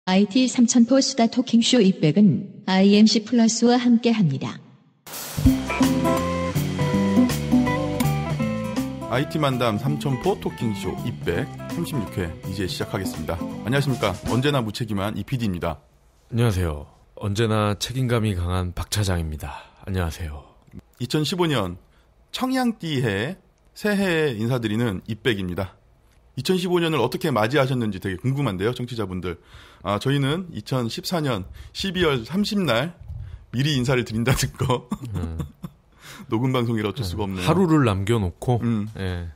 IT 삼천포 수다 토킹쇼 200은 IMC 플러스와 함께합니다. IT 만담 삼천포 토킹쇼 236회 이제 시작하겠습니다. 안녕하십니까. 언제나 무책임한 이PD입니다. 안녕하세요. 언제나 책임감이 강한 박 차장입니다. 안녕하세요. 2015년 청양띠해 새해 인사드리는 이백입니다. 2015년을 어떻게 맞이하셨는지 되게 궁금한데요, 청취자분들. 저희는 2014년 12월 30날 미리 인사를 드린다는 거. 녹음 방송이라 어쩔 수가 없네요. 하루를 남겨놓고 예,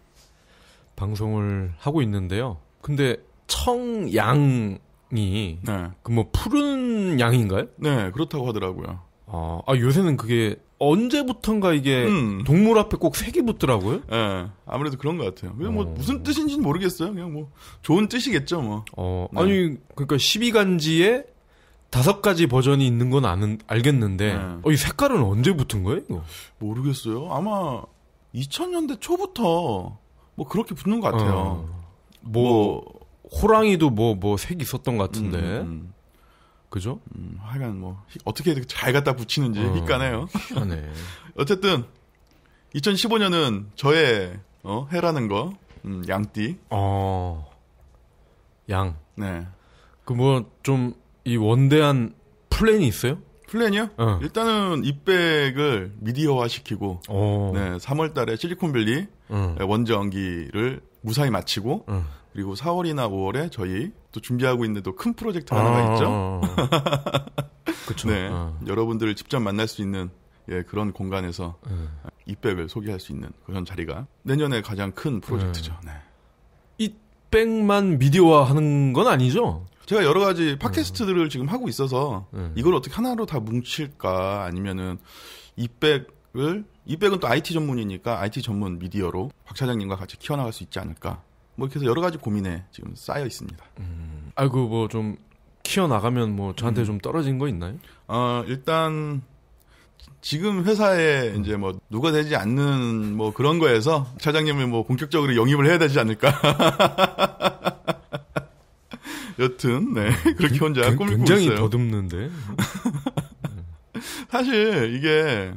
방송을 하고 있는데요. 근데 청양이 네. 그 뭐 푸른 양인가요? 네, 그렇다고 하더라고요. 요새는 그게 언제부턴가 이게 동물 앞에 꼭 색이 붙더라고요. 네, 아무래도 그런 것 같아요. 그냥 뭐 무슨 뜻인지는 모르겠어요. 그냥 뭐 좋은 뜻이겠죠, 뭐. 네. 아니 그러니까 12간지에 5가지 버전이 있는 건 알겠는데 이 색깔은 언제 붙은 거예요? 이거? 모르겠어요. 아마 2000년대 초부터 뭐 그렇게 붙는 것 같아요. 호랑이도 뭐 색이 있었던 것 같은데. 그죠? 하여간 뭐 어떻게 잘 갖다 붙이는지 희까네요. 희한해. 어쨌든 2015년은 저의 해라는 거. 양띠. 양. 네. 그 뭐 좀 이 원대한 플랜이 있어요? 플랜이요? 일단은 이백을 미디어화 시키고 네, 3월 달에 실리콘밸리 원정기를 무사히 마치고 그리고 4월이나 5월에 저희 또 준비하고 있는 또 큰 프로젝트 하나가 있죠. 그렇죠. 네, 여러분들을 직접 만날 수 있는 그런 공간에서 이백을 소개할 수 있는 그런 자리가 내년에 가장 큰 프로젝트죠. 네. 이백만 미디어화하는 건 아니죠? 제가 여러 가지 팟캐스트들을 지금 하고 있어서 이걸 어떻게 하나로 다 뭉칠까 아니면은 이백은 또 IT 전문이니까 IT 전문 미디어로 박 차장님과 같이 키워나갈 수 있지 않을까. 뭐 이렇게 해서 여러 가지 고민에 지금 쌓여 있습니다. 아이고 뭐 좀 키워나가면 뭐 저한테 좀 떨어진 거 있나요? 일단 지금 회사에 이제 뭐 누가 되지 않는 뭐 그런 거에서 차장님을 뭐 본격적으로 영입을 해야 되지 않을까. 여튼 네 그렇게 혼자 꾸미고 굉장히 있어요. 더듬는데. 사실 이게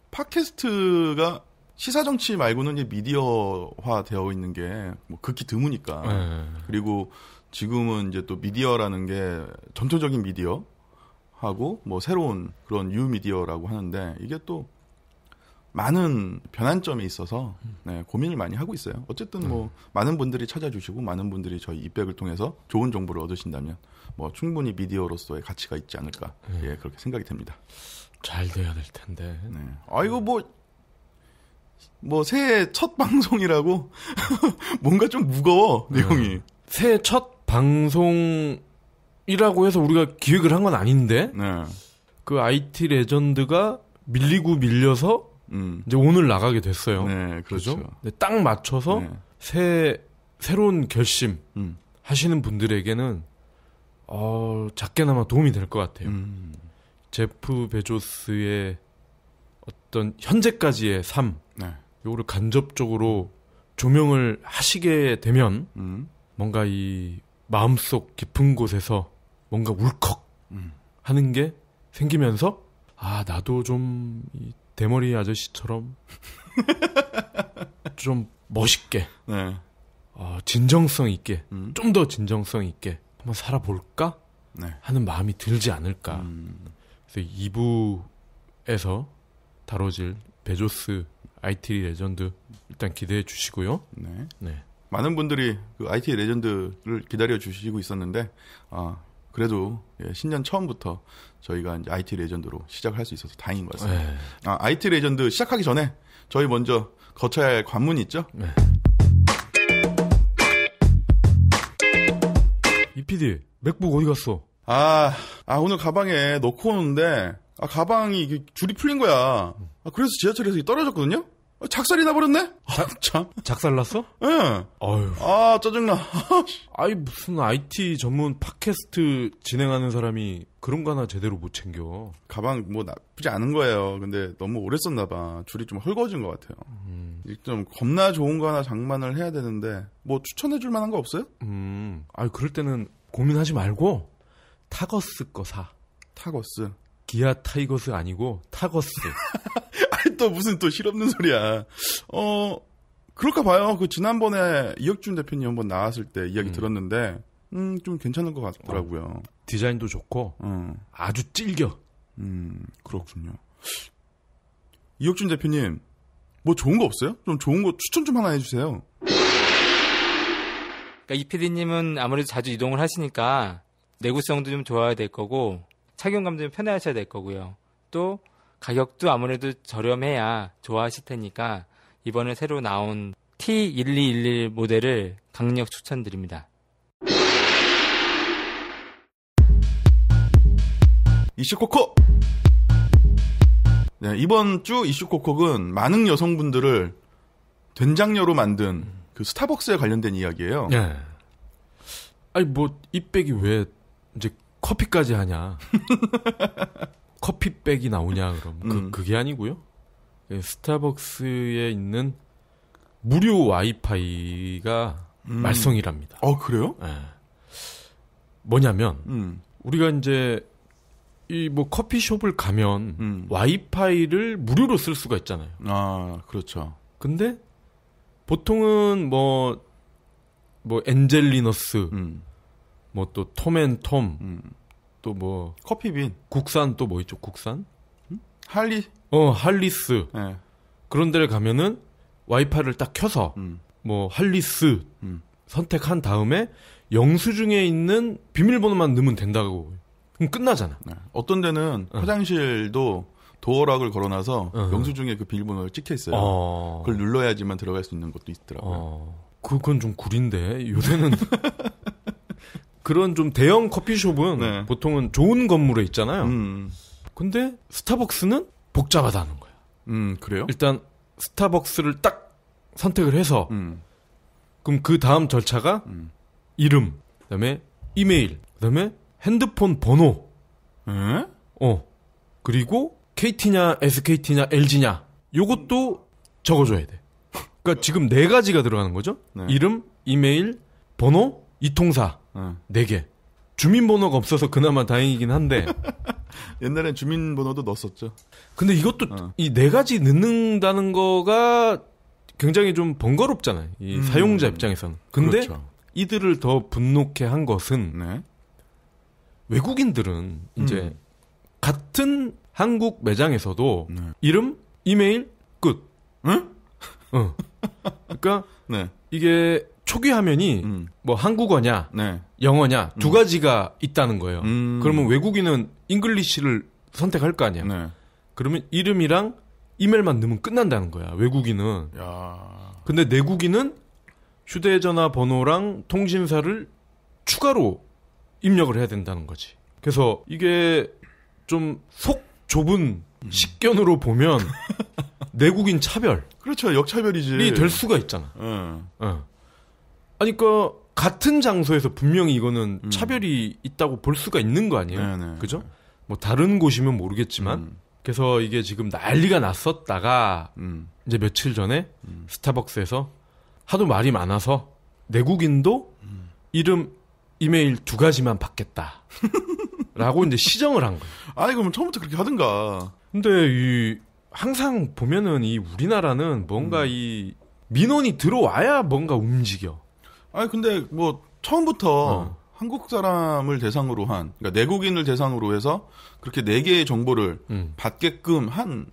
팟캐스트가 시사 정치 말고는 이제 미디어화 되어 있는 게 뭐 극히 드무니까. 그리고 지금은 이제 또 미디어라는 게 전통적인 미디어 하고 뭐 새로운 그런 뉴 미디어라고 하는데 이게 또 많은 변환점에 있어서 고민을 많이 하고 있어요. 어쨌든 뭐 많은 분들이 찾아주시고 많은 분들이 저희 이백을 통해서 좋은 정보를 얻으신다면 뭐 충분히 미디어로서의 가치가 있지 않을까 그렇게 생각이 됩니다. 잘 돼야 될 텐데. 네. 이거 뭐 새해 첫 방송이라고 뭔가 좀 무거워 내용이. 새해 첫 방송이라고 해서 우리가 기획을 한 건 아닌데 그 IT 레전드가 밀리고 밀려서 이제 오늘 나가게 됐어요. 네, 그렇죠. 근데 딱 맞춰서 새로운 결심 하시는 분들에게는 작게나마 도움이 될 것 같아요. 제프 베조스의 어떤 현재까지의 삶, 요거를 간접적으로 조명을 하시게 되면 뭔가 이 마음속 깊은 곳에서 뭔가 울컥 하는 게 생기면서 나도 좀 이 대머리 아저씨처럼 좀 멋있게 진정성 있게 좀 더 진정성 있게 한번 살아볼까 하는 마음이 들지 않을까. 그래서 2부에서 다뤄질 베조스 IT 레전드 일단 기대해 주시고요. 네. 많은 분들이 그 IT 레전드를 기다려 주시고 있었는데 그래도 신년 처음부터 저희가 이제 IT 레전드로 시작할 수 있어서 다행인 것 같습니다. IT 레전드 시작하기 전에 저희 먼저 거쳐야 할 관문이 있죠? 이PD 맥북 어디 갔어? 오늘 가방에 넣고 오는데 가방이 이게 줄이 풀린 거야. 그래서 지하철에서 떨어졌거든요? 작살이 나버렸네? 참. 작살났어? 예. 아유. 짜증나. 무슨 IT 전문 팟캐스트 진행하는 사람이 그런 거 하나 제대로 못 챙겨. 가방 뭐 나쁘지 않은 거예요. 근데 너무 오래 썼나봐. 줄이 좀 헐거워진 것 같아요. 좀 겁나 좋은 거 하나 장만을 해야 되는데 뭐 추천해 줄 만한 거 없어요? 그럴 때는 고민하지 말고 타거스 거 사. 타거스. 기아 타이거스 아니고 타거스. 아니 또 무슨 또 실없는 소리야. 그럴까 봐요. 그 지난번에 이혁준 대표님 한번 나왔을 때 이야기 들었는데 좀 괜찮은 것 같더라고요. 디자인도 좋고 아주 찔겨. 그렇군요. 이혁준 대표님 뭐 좋은 거 없어요? 좀 좋은 거 추천 좀 하나 해주세요. 그러니까 이 PD님은 아무래도 자주 이동을 하시니까 내구성도 좀 좋아야 될 거고 착용감도 좀 편하셔야 될 거고요. 또 가격도 아무래도 저렴해야 좋아하실 테니까 이번에 새로 나온 T1211 모델을 강력 추천드립니다. 이슈코코! 네, 이번 주 이슈코코는 많은 여성분들을 된장녀로 만든 그 스타벅스에 관련된 이야기예요. 네. 아니 뭐 이 백이 왜 이제 커피까지 하냐? 커피백이 나오냐 그럼 그게 아니고요. 스타벅스에 있는 무료 와이파이가 말썽이랍니다. 그래요? 네. 뭐냐면 우리가 이제 이 뭐 커피숍을 가면 와이파이를 무료로 쓸 수가 있잖아요. 아, 그렇죠. 근데 보통은 뭐 엔젤리너스, 뭐 또 톰앤톰, 또 뭐 커피빈, 국산 또 뭐 있죠? 국산? 할리스. 네. 그런 데를 가면은 와이파이를 딱 켜서 뭐 할리스 선택한 다음에 영수증에 있는 비밀번호만 넣으면 된다고. 그럼 끝나잖아. 네. 어떤 데는 화장실도 도어락을 걸어놔서 영수증에 그 비밀번호를 찍혀 있어요. 그걸 눌러야지만 들어갈 수 있는 것도 있더라고요. 그건 좀 구린데 요새는 그런 좀 대형 커피숍은 네. 보통은 좋은 건물에 있잖아요. 근데 스타벅스는 복잡하다는 거야. 그래요? 일단 스타벅스를 딱 선택을 해서 그럼 그 다음 절차가 이름, 그다음에 이메일, 그다음에 핸드폰 번호. 에? 그리고 KT냐, SKT냐, LG냐. 요것도 적어줘야 돼. 그러니까 지금 4가지가 들어가는 거죠. 네. 이름, 이메일, 번호, 이통사. 4개. 주민번호가 없어서 그나마 다행이긴 한데. 옛날엔 주민번호도 넣었었죠. 근데 이것도 이 4가지 넣는다는 거가 굉장히 좀 번거롭잖아요. 이 사용자 입장에서는. 근데 그렇죠. 이들을 더 분노케 한 것은 네. 외국인들은 이제 같은 한국 매장에서도 네. 이름, 이메일, 끝. 응? 그러니까 네. 이게 초기 화면이 뭐 한국어냐, 네. 영어냐 2가지가 있다는 거예요. 그러면 외국인은 잉글리시를 선택할 거 아니야. 네. 그러면 이름이랑 이메일만 넣으면 끝난다는 거야. 외국인은. 야. 근데 내국인은 휴대전화 번호랑 통신사를 추가로 입력을 해야 된다는 거지. 그래서 이게 좀 속 좁은 식견으로 보면 내국인 차별. 그렇죠. 역차별이지. 될 수가 있잖아. 아니, 그러니까 같은 장소에서 분명히 이거는 차별이 있다고 볼 수가 있는 거 아니에요? 네네. 그죠? 뭐 다른 곳이면 모르겠지만 그래서 이게 지금 난리가 났었다가 이제 며칠 전에 스타벅스에서 하도 말이 많아서 내국인도 이름, 이메일 2가지만 받겠다. 라고 이제 시정을 한 거예요. 아니, 그럼 처음부터 그렇게 하든가. 근데 항상 보면은 이 우리나라는 뭔가 이 민원이 들어와야 뭔가 움직여. 아니, 근데 뭐 처음부터 한국 사람을 대상으로 한, 그러니까 내국인을 대상으로 해서 그렇게 4개의 정보를 받게끔 한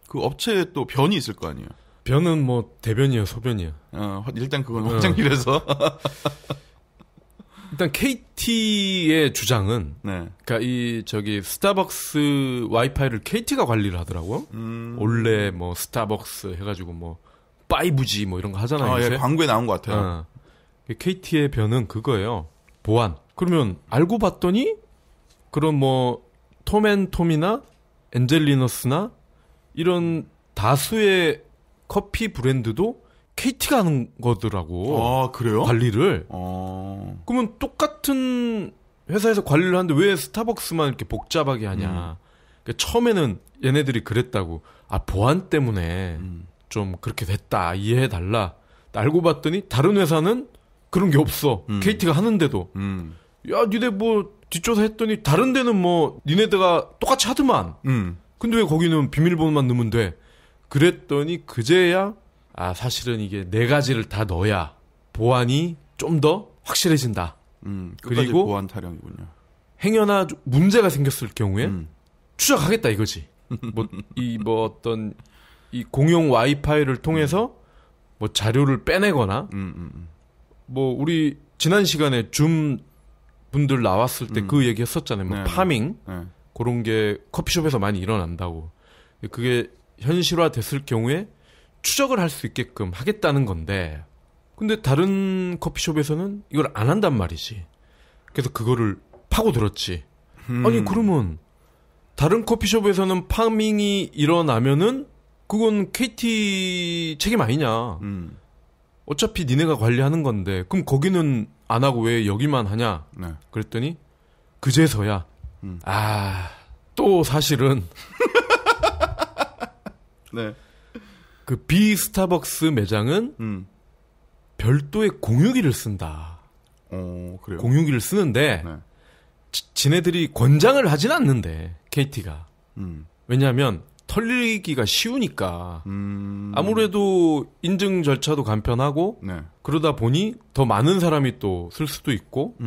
그 업체에 또 변이 있을 거 아니에요. 변은 뭐 대변이야, 소변이야. 일단 그건 화장실에서. 일단 KT의 주장은, 네. 그러니까 스타벅스 와이파이를 KT가 관리를 하더라고요. 원래 뭐 스타벅스 해가지고 뭐 5G 뭐 이런 거 하잖아요. 예, 광고에 나온 것 같아요. KT의 변은 그거예요. 보안. 그러면 알고 봤더니 그런 뭐 톰앤톰이나 엔젤리너스나 이런 다수의 커피 브랜드도 KT가 하는 거더라고. 아, 그래요? 관리를. 그러면 똑같은 회사에서 관리를 하는데 왜 스타벅스만 이렇게 복잡하게 하냐. 그러니까 처음에는 얘네들이 그랬다고. 보안 때문에 좀 그렇게 됐다. 이해해달라. 알고 봤더니 다른 회사는 그런 게 없어. KT가 하는데도. 야, 니네 뭐 뒷조사 했더니 다른 데는 뭐 니네들가 똑같이 하더만. 근데 왜 거기는 비밀번호만 넣으면 돼? 그랬더니 그제야 사실은 이게 4가지를 다 넣어야 보안이 좀 더 확실해진다. 그리고 보안 타령이군요. 행여나 문제가 생겼을 경우에 추적하겠다 이거지. 어떤 이 공용 와이파이를 통해서 뭐 자료를 빼내거나 뭐 우리 지난 시간에 줌 분들 나왔을 때 그 얘기 했었잖아요. 뭐 파밍 그런 게 커피숍에서 많이 일어난다고. 그게 현실화 됐을 경우에 추적을 할 수 있게끔 하겠다는 건데, 근데 다른 커피숍에서는 이걸 안 한단 말이지. 그래서 그거를 파고들었지. 아니 그러면 다른 커피숍에서는 파밍이 일어나면은 그건 KT 책임 아니냐. 어차피 니네가 관리하는 건데 그럼 거기는 안 하고 왜 여기만 하냐. 네. 그랬더니 그제서야 또 사실은 네. 그 비스타벅스 매장은 별도의 공유기를 쓴다. 그래요? 공유기를 쓰는데 네. 지네들이 권장을 하진 않는데 KT가. 왜냐하면 털리기가 쉬우니까 아무래도 인증 절차도 간편하고 네. 그러다 보니 더 많은 사람이 또 쓸 수도 있고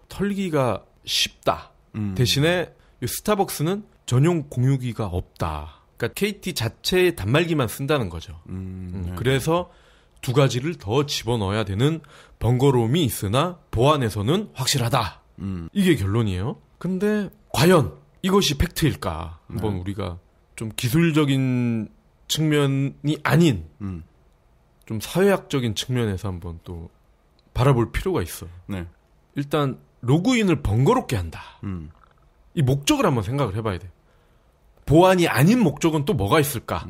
털리기가 쉽다. 대신에 이 스타벅스는 전용 공유기가 없다. 그러니까 KT 자체의 단말기만 쓴다는 거죠. 네. 그래서 2가지를 더 집어넣어야 되는 번거로움이 있으나 보안에서는 확실하다. 이게 결론이에요. 근데 과연 이것이 팩트일까? 한번 우리가 좀 기술적인 측면이 아닌 좀 사회학적인 측면에서 한번 또 바라볼 필요가 있어. 네. 일단 로그인을 번거롭게 한다. 이 목적을 한번 생각을 해봐야 돼. 보안이 아닌 목적은 또 뭐가 있을까?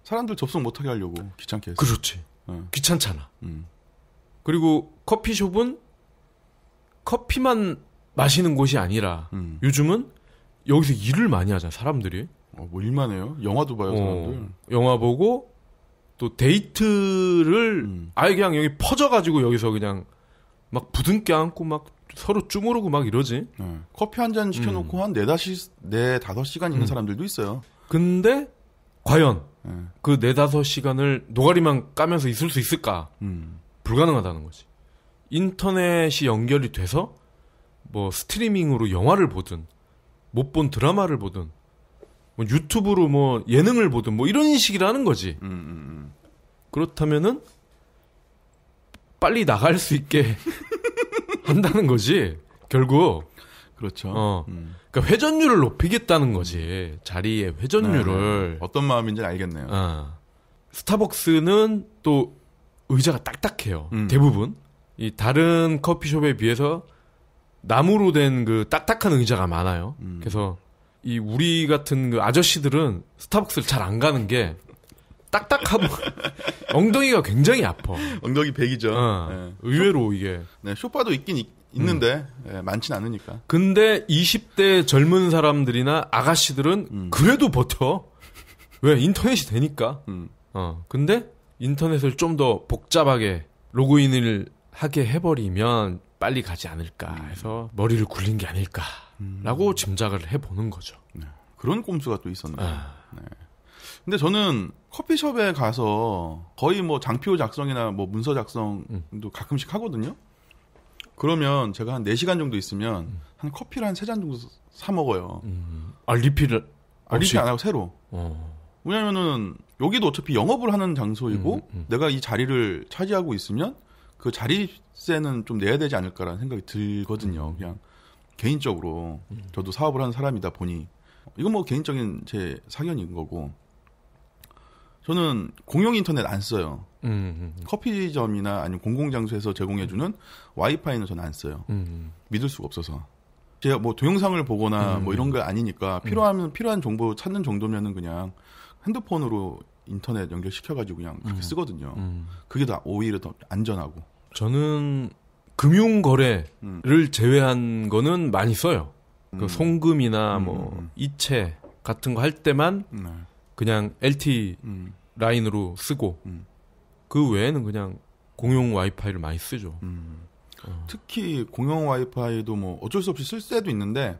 사람들 접속 못하게 하려고 귀찮게 해서. 그렇지. 귀찮잖아. 그리고 커피숍은 커피만 마시는 곳이 아니라 요즘은 여기서 일을 많이 하잖아, 사람들이. 뭐 일만 해요? 영화도 봐요, 사람들. 영화 보고 또 데이트를 아예 그냥 여기 퍼져가지고 여기서 그냥 막 부둥켜 안고 막 서로 쭈무르고 막 이러지. 네. 커피 한 잔 시켜놓고 한 4-5시간 있는 사람들도 있어요. 근데 과연 그 4-5시간을 노가리만 까면서 있을 수 있을까? 불가능하다는 거지. 인터넷이 연결이 돼서 뭐 스트리밍으로 영화를 보든 못 본 드라마를 보든 뭐 유튜브로 뭐 예능을 보든 뭐 이런 식이라는 거지. 그렇다면은 빨리 나갈 수 있게 한다는 거지. 결국. 그렇죠. 그러니까 회전율을 높이겠다는 거지. 자리의 회전율을. 네. 어떤 마음인지는 알겠네요. 스타벅스는 또 의자가 딱딱해요. 대부분. 이 다른 커피숍에 비해서 나무로 된 그 딱딱한 의자가 많아요. 그래서 이 우리 같은 그 아저씨들은 스타벅스를 잘 안 가는 게 딱딱하고 엉덩이가 굉장히 아파. 엉덩이 100이죠. 네. 의외로 이게. 네, 쇼파도 있긴 있는데 네, 많진 않으니까. 근데 20대 젊은 사람들이나 아가씨들은 그래도 버텨. 왜? 인터넷이 되니까. 근데 인터넷을 좀 더 복잡하게 로그인을 하게 해버리면 빨리 가지 않을까 해서 머리를 굴린 게 아닐까라고 짐작을 해보는 거죠. 네. 그런 꼼수가 또 있었네요. 네. 근데 저는 커피숍에 가서 거의 뭐 장표 작성이나 뭐 문서 작성도 가끔씩 하거든요. 그러면 제가 한 4시간 정도 있으면 한 커피를 한 3잔 정도 사 먹어요. 리필을? 리필 안 하고 새로. 왜냐면은 여기도 어차피 영업을 하는 장소이고 내가 이 자리를 차지하고 있으면 그 자리세는 좀 내야 되지 않을까라는 생각이 들거든요. 그냥 개인적으로 저도 사업을 하는 사람이다 보니 이건 뭐 개인적인 제 사견인 거고 저는 공용 인터넷 안 써요. 커피점이나 아니면 공공장소에서 제공해주는 와이파이는 저는 안 써요. 믿을 수가 없어서. 제가 뭐 동영상을 보거나 뭐 이런 거 아니니까 필요한 정보 찾는 정도면은 그냥 핸드폰으로 인터넷 연결시켜가지고 그냥 그렇게 쓰거든요. 그게 더 오히려 더 안전하고. 저는 금융거래를 제외한 거는 많이 써요. 그 송금이나 뭐 이체 같은 거 할 때만 그냥 LT 라인으로 쓰고 그 외에는 그냥 공용 와이파이를 많이 쓰죠. 특히 공용 와이파이도 뭐 어쩔 수 없이 쓸 때도 있는데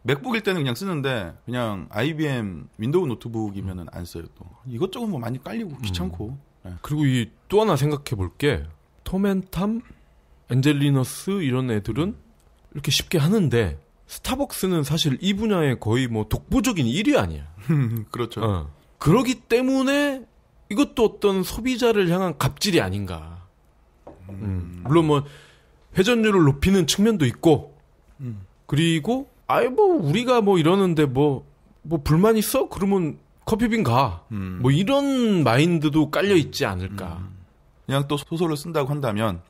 맥북일 때는 그냥 쓰는데 그냥 IBM 윈도우 노트북이면은 안 써요. 또 이것저것 뭐 많이 깔리고 귀찮고. 네. 그리고 이 또 하나 생각해 볼게. 톰앤탐, 엔젤리너스 이런 애들은 이렇게 쉽게 하는데 스타벅스는 사실 이 분야에 거의 뭐 독보적인 1위 아니야. 그렇죠. 그러기 때문에 이것도 어떤 소비자를 향한 갑질이 아닌가. 물론 뭐 회전율을 높이는 측면도 있고, 그리고 뭐 우리가 뭐 이러는데 뭐 불만 있어? 그러면 커피빈 가. 뭐 이런 마인드도 깔려 있지 않을까. 그냥 또 소설을 쓴다고 한다면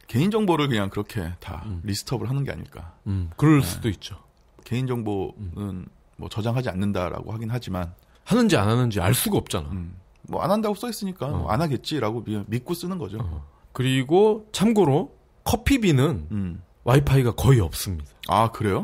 개인정보를 그냥 그렇게 다 리스트업을 하는 게 아닐까. 그럴 수도 있죠. 개인정보는 뭐 저장하지 않는다라고 하긴 하지만 하는지 안 하는지 알 수가 없잖아. 뭐 안 한다고 써 있으니까 뭐 안 하겠지라고 믿고 쓰는 거죠. 그리고 참고로 커피빈은 와이파이가 거의 없습니다. 아 그래요?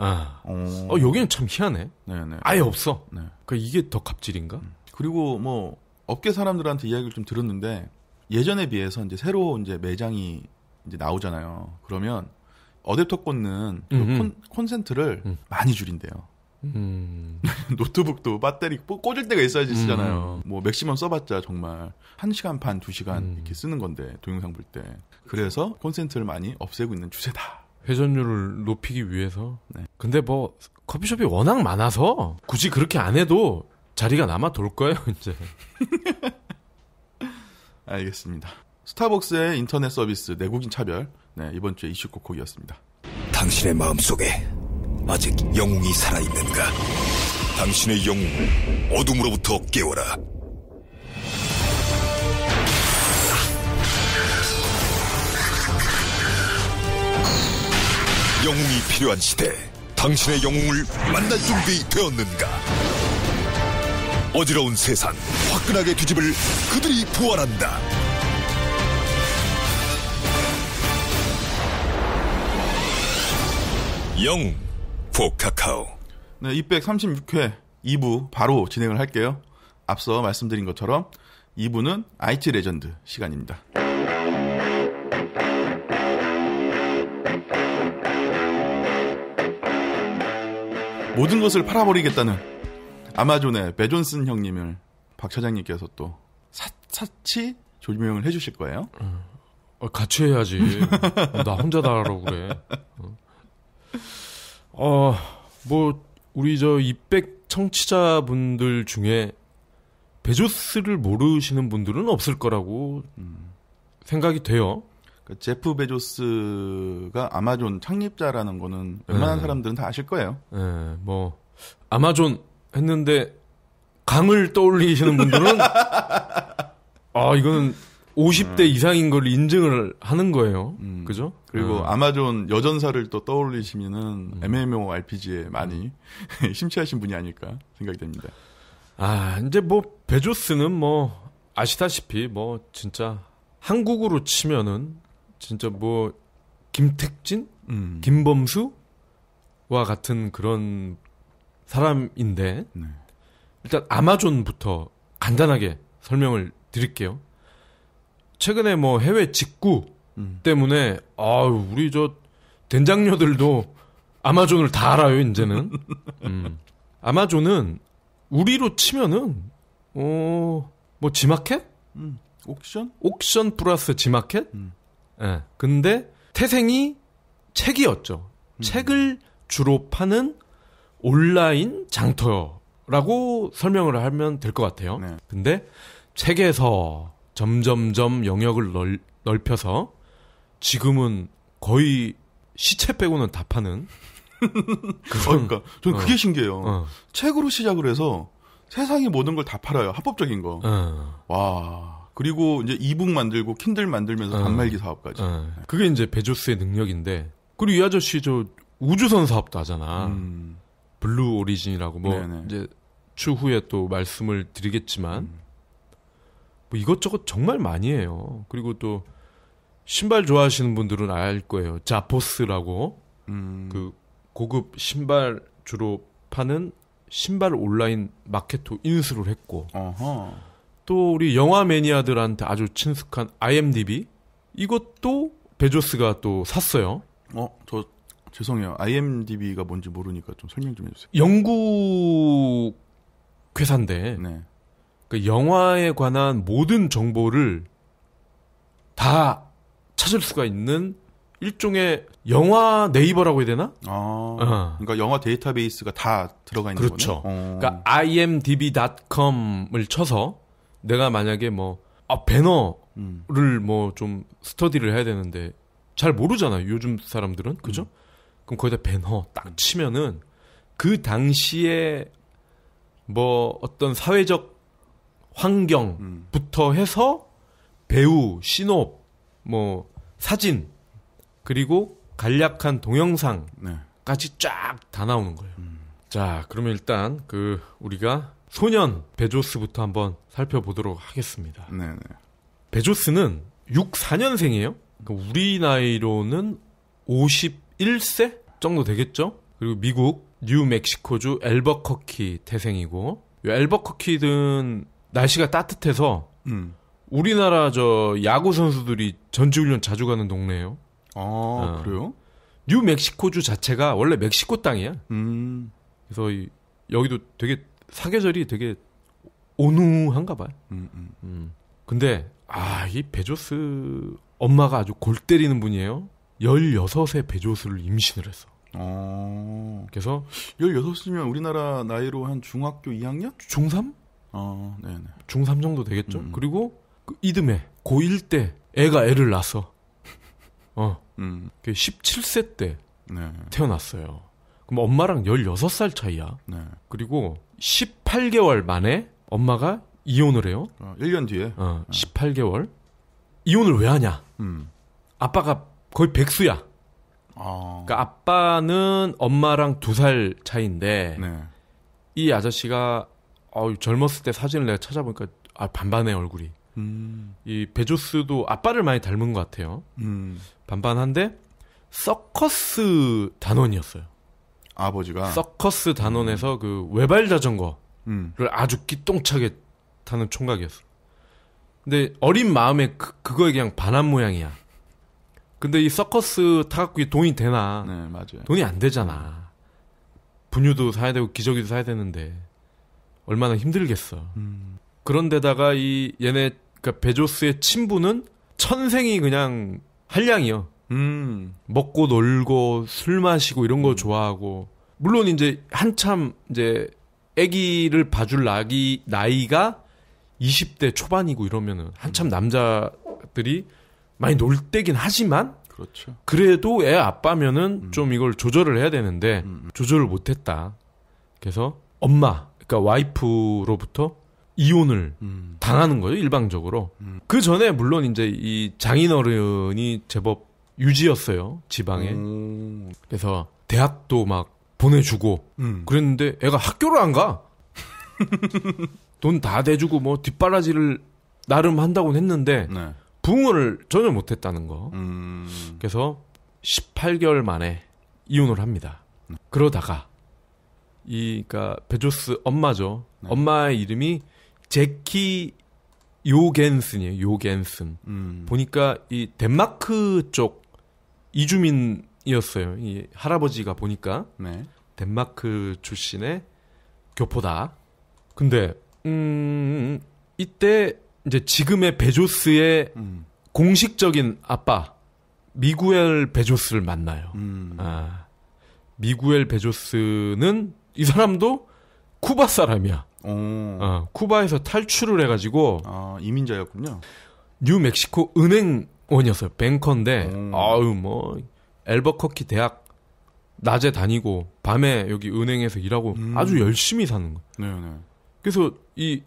여기는 참 희한해. 네네. 아예 없어. 네. 그러니까 이게 더 갑질인가? 그리고 뭐 업계 사람들한테 이야기를 좀 들었는데 예전에 비해서 이제 새로 이제 매장이 이제 나오잖아요. 그러면 어댑터 꽂는 그 콘센트를 많이 줄인대요. 노트북도 배터리 꽂을 때가 있어야지 쓰잖아요. 뭐 맥시멈 써봤자 정말 1시간 반, 2시간 이렇게 쓰는 건데 동영상 볼 때. 그래서 콘센트를 많이 없애고 있는 추세다. 회전율을 높이기 위해서. 네. 근데 뭐 커피숍이 워낙 많아서 굳이 그렇게 안 해도 자리가 남아 돌 거예요 이제. 알겠습니다. 스타벅스의 인터넷 서비스 내국인 차별. 네, 이번 주에 이슈 꼭곡이었습니다. 당신의 마음속에 아직 영웅이 살아있는가? 당신의 영웅을 어둠으로부터 깨워라. 영웅이 필요한 시대, 당신의 영웅을 만날 준비 되었는가? 어지러운 세상 화끈하게 뒤집을 그들이 부활한다. 영웅 포카카오. 네, 236회 2부 바로 진행을 할게요. 앞서 말씀드린 것처럼 2부는 IT 레전드 시간입니다. 모든 것을 팔아버리겠다는 아마존의 베존슨 형님을 박 차장님께서 또 사치 조명을 해주실 거예요. 같이 해야지. 나 혼자 다 하라고 그래. 뭐 우리 저 200 청취자분들 중에 베조스를 모르시는 분들은 없을 거라고 생각이 돼요. 제프 베조스가 아마존 창립자라는 거는 웬만한 사람들은 다 아실 거예요. 네, 뭐 아마존 했는데 강을 떠올리시는 분들은 이거는 50대 이상인 걸 인증을 하는 거예요. 그죠? 그리고 아마존 여전사를 또 떠올리시면은 MMORPG에 많이 심취하신 분이 아닐까 생각이 됩니다. 이제 뭐 베조스는 뭐 아시다시피 뭐 진짜 한국으로 치면은 진짜 뭐 김택진, 김범수와 같은 그런 사람인데 네. 일단 아마존부터 간단하게 설명을 드릴게요. 최근에 뭐 해외 직구 때문에 우리 저 된장녀들도 아마존을 다 알아요 이제는. 아마존은 우리로 치면은 뭐 지마켓? 옥션 플러스 지마켓? 예. 근데 태생이 책이었죠. 책을 주로 파는 온라인 장터라고 설명을 하면 될 것 같아요. 네. 근데 책에서 점점점 영역을 넓혀서 지금은 거의 시체 빼고는 다 파는. 그러니까 저는 그게 신기해요. 책으로 시작을 해서 세상의 모든 걸 다 팔아요. 합법적인 거. 와. 그리고 이제 이북 만들고 킨들 만들면서 단말기 사업까지. 그게 이제 베조스의 능력인데. 그리고 이 아저씨 저 우주선 사업도 하잖아. 블루 오리진이라고 뭐 네네. 이제 추후에 또 말씀을 드리겠지만 뭐 이것저것 정말 많이 해요. 그리고 또 신발 좋아하시는 분들은 알 거예요. 자포스라고 그 고급 신발 주로 파는 신발 온라인 마켓도 인수를 했고. 어허. 또 우리 영화 매니아들한테 아주 친숙한 IMDb 이것도 베조스가 또 샀어요. 저 죄송해요. IMDb가 뭔지 모르니까 좀 설명 좀 해주세요. 영국 회사인데 네. 그 영화에 관한 모든 정보를 다 찾을 수가 있는 일종의 영화 네이버라고 해야 되나? 그러니까 영화 데이터베이스가 다 들어가 있는 그렇죠. 거네요. 그러니까 imdb.com을 쳐서 내가 만약에 배너를 뭐 좀 스터디를 해야 되는데 잘 모르잖아요. 요즘 사람들은. 그죠? 그럼 거기다 배너 딱 치면은 그 당시에 뭐 어떤 사회적 환경부터 해서 배우, 신업, 뭐 사진 그리고 간략한 동영상까지 쫙 다 나오는 거예요. 자, 그러면 일단 우리가 소년 베조스부터 한번 살펴보도록 하겠습니다. 네네. 베조스는 64년생이에요. 그러니까 우리 나이로는 51세 정도 되겠죠? 그리고 미국 뉴멕시코주 엘버커키 태생이고, 엘버커키는 날씨가 따뜻해서 우리나라 야구 선수들이 전지훈련 자주 가는 동네예요. 그래요? 뉴멕시코주 자체가 원래 멕시코 땅이야. 그래서 여기도 되게 사계절이 되게 온우한가 봐요. 근데 이 베조스 엄마가 아주 골 때리는 분이에요. 16세 베조스를 임신을 했어. 그래서 16이면 우리나라 나이로 한 중학교 2학년? 중3? 네네. 중3 정도 되겠죠. 그리고 이듬해 고1 때 애를 낳았어. 17세 때 네. 태어났어요. 그럼 엄마랑 16살 차이야. 네. 그리고 18개월 만에 엄마가 이혼을 해요. 1년 뒤에. 18개월. 이혼을 왜 하냐? 아빠가 거의 백수야. 그러니까 아빠는 엄마랑 2살 차이인데 네. 이 아저씨가 젊었을 때 사진을 내가 찾아보니까 반반해 얼굴이. 이 베조스도 아빠를 많이 닮은 것 같아요. 반반한데 서커스 단원이었어요. 아버지가 서커스 단원에서 그 외발 자전거를 아주 기똥차게 타는 총각이었어. 근데 어린 마음에 그거에 그냥 반한 모양이야. 근데 이 서커스 타갖고 돈이 되나? 네, 맞아요. 돈이 안 되잖아. 분유도 사야 되고 기저귀도 사야 되는데 얼마나 힘들겠어. 그런데다가 그러니까 베조스의 친부는 천생이 그냥 한량이요. 먹고 놀고 술 마시고 이런 거 좋아하고, 물론 이제 한참 이제 아기를 봐줄 나이가 20대 초반이고 이러면은 한참 남자들이 많이 놀 때긴 하지만, 그렇죠. 그래도 애 아빠면은 좀 이걸 조절을 해야 되는데 조절을 못했다. 그래서 그러니까 와이프로부터 이혼을 당하는 거예요, 일방적으로. 그 전에 물론 이제 이 장인어른이 제법 유지였어요, 지방에. 그래서 대학도 막 보내주고 그랬는데 애가 학교를 안 가. 돈 다 대주고 뭐 뒷바라지를 나름 한다고는 했는데 네. 부응을 전혀 못했다는 거. 그래서 18개월 만에 이혼을 합니다. 그러다가 그러니까 베조스 엄마죠. 네. 엄마의 이름이 제키 요겐슨이에요. 요겐슨. 보니까 이 덴마크 쪽 이주민이었어요. 이 할아버지가 보니까 네. 덴마크 출신의 교포다. 근데 이때 이제 지금의 베조스의 공식적인 아빠 미구엘 베조스를 만나요. 미구엘 베조스는 이 사람도 쿠바 사람이야. 쿠바에서 탈출을 해가지고 이민자였군요. 뉴멕시코 은행원이었어요. 뱅커인데 뭐 엘버커키 대학 낮에 다니고 밤에 여기 은행에서 일하고 아주 열심히 사는 거예요. 네네. 그래서 이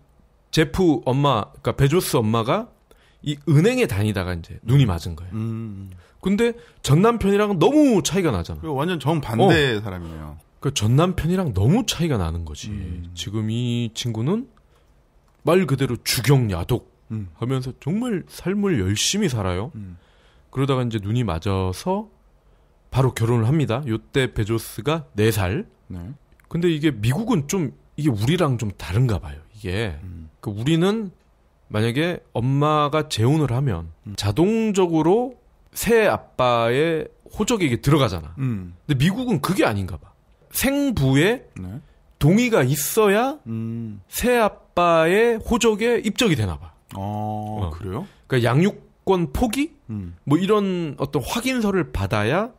제프 엄마, 그러니까 베조스 엄마가 이 은행에 다니다가 이제 눈이 맞은 거예요. 근데 전 남편이랑 너무 차이가 나잖아. 완전 정반대 사람이네요. 그 전 남편이랑 너무 차이가 나는 거지. 지금 이 친구는 말 그대로 주경야독 하면서 정말 삶을 열심히 살아요. 그러다가 이제 눈이 맞아서 바로 결혼을 합니다. 요때 베조스가 4살. 네. 근데 이게 미국은 좀 이게 우리랑 좀 다른가 봐요. 이게 그 우리는 만약에 엄마가 재혼을 하면 자동적으로 새 아빠의 호적에 이게 들어가잖아. 근데 미국은 그게 아닌가 봐. 생부에 네. 동의가 있어야 새 아빠의 호적에 입적이 되나 봐. 그래요? 그러니까 양육권 포기? 뭐 이런 어떤 확인서를 받아야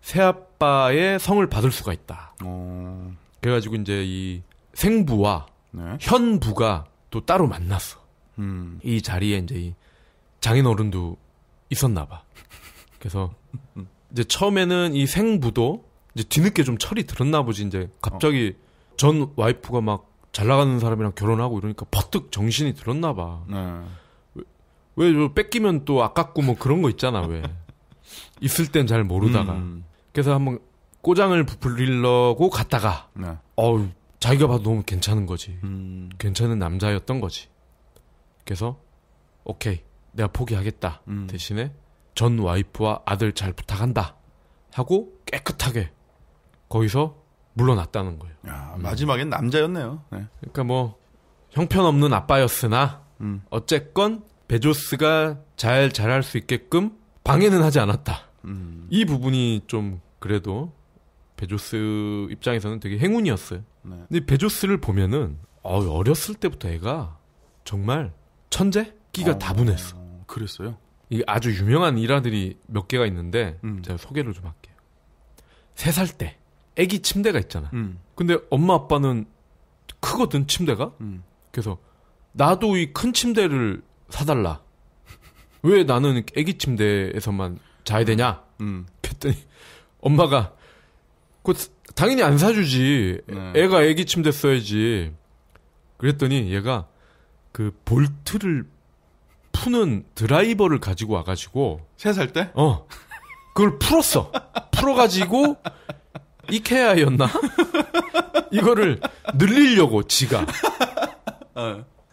새 아빠의 성을 받을 수가 있다. 그래가지고 이제 이 생부와 네. 현부가 또 따로 만났어. 이 자리에 이제 이 장인어른도 있었나 봐. 그래서 이제 처음에는 이 생부도 이제 뒤늦게 좀 철이 들었나 보지. 이제 갑자기 전 와이프가 막 잘 나가는 사람이랑 결혼하고 이러니까 버뜩 정신이 들었나 봐. 네. 왜 뺏기면 또 아깝고 뭐 그런 거 있잖아. 왜 있을 땐 잘 모르다가. 그래서 한번 꼬장을 부리려고 갔다가 네. 자기가 봐도 너무 괜찮은 거지. 괜찮은 남자였던 거지. 그래서 오케이 내가 포기하겠다. 대신에 전 와이프와 아들 잘 부탁한다 하고 깨끗하게 거기서 물러났다는 거예요. 야, 마지막엔 남자였네요. 네. 그러니까 뭐 형편없는 아빠였으나 어쨌건 베조스가 잘 자랄 수 있게끔 방해는 하지 않았다. 이 부분이 좀 그래도 베조스 입장에서는 되게 행운이었어요. 네. 근데 베조스를 보면은 어렸을 때부터 애가 정말 천재? 끼가 다분했어. 그랬어요? 이게 아주 유명한 일화들이 몇 개가 있는데 제가 소개를 좀 할게요. 3살 때 애기 침대가 있잖아. 근데 엄마 아빠는 크거든 침대가. 그래서 나도 이 큰 침대를 사달라. 왜 나는 애기 침대에서만 자야 되냐? 그랬더니 엄마가 당연히 안 사주지. 네. 애가 애기 침대 써야지. 그랬더니 얘가 그 볼트를 푸는 드라이버를 가지고 와가지고 3살 때? 그걸 풀었어. 풀어가지고 이케아였나? 이거를 늘리려고 지가.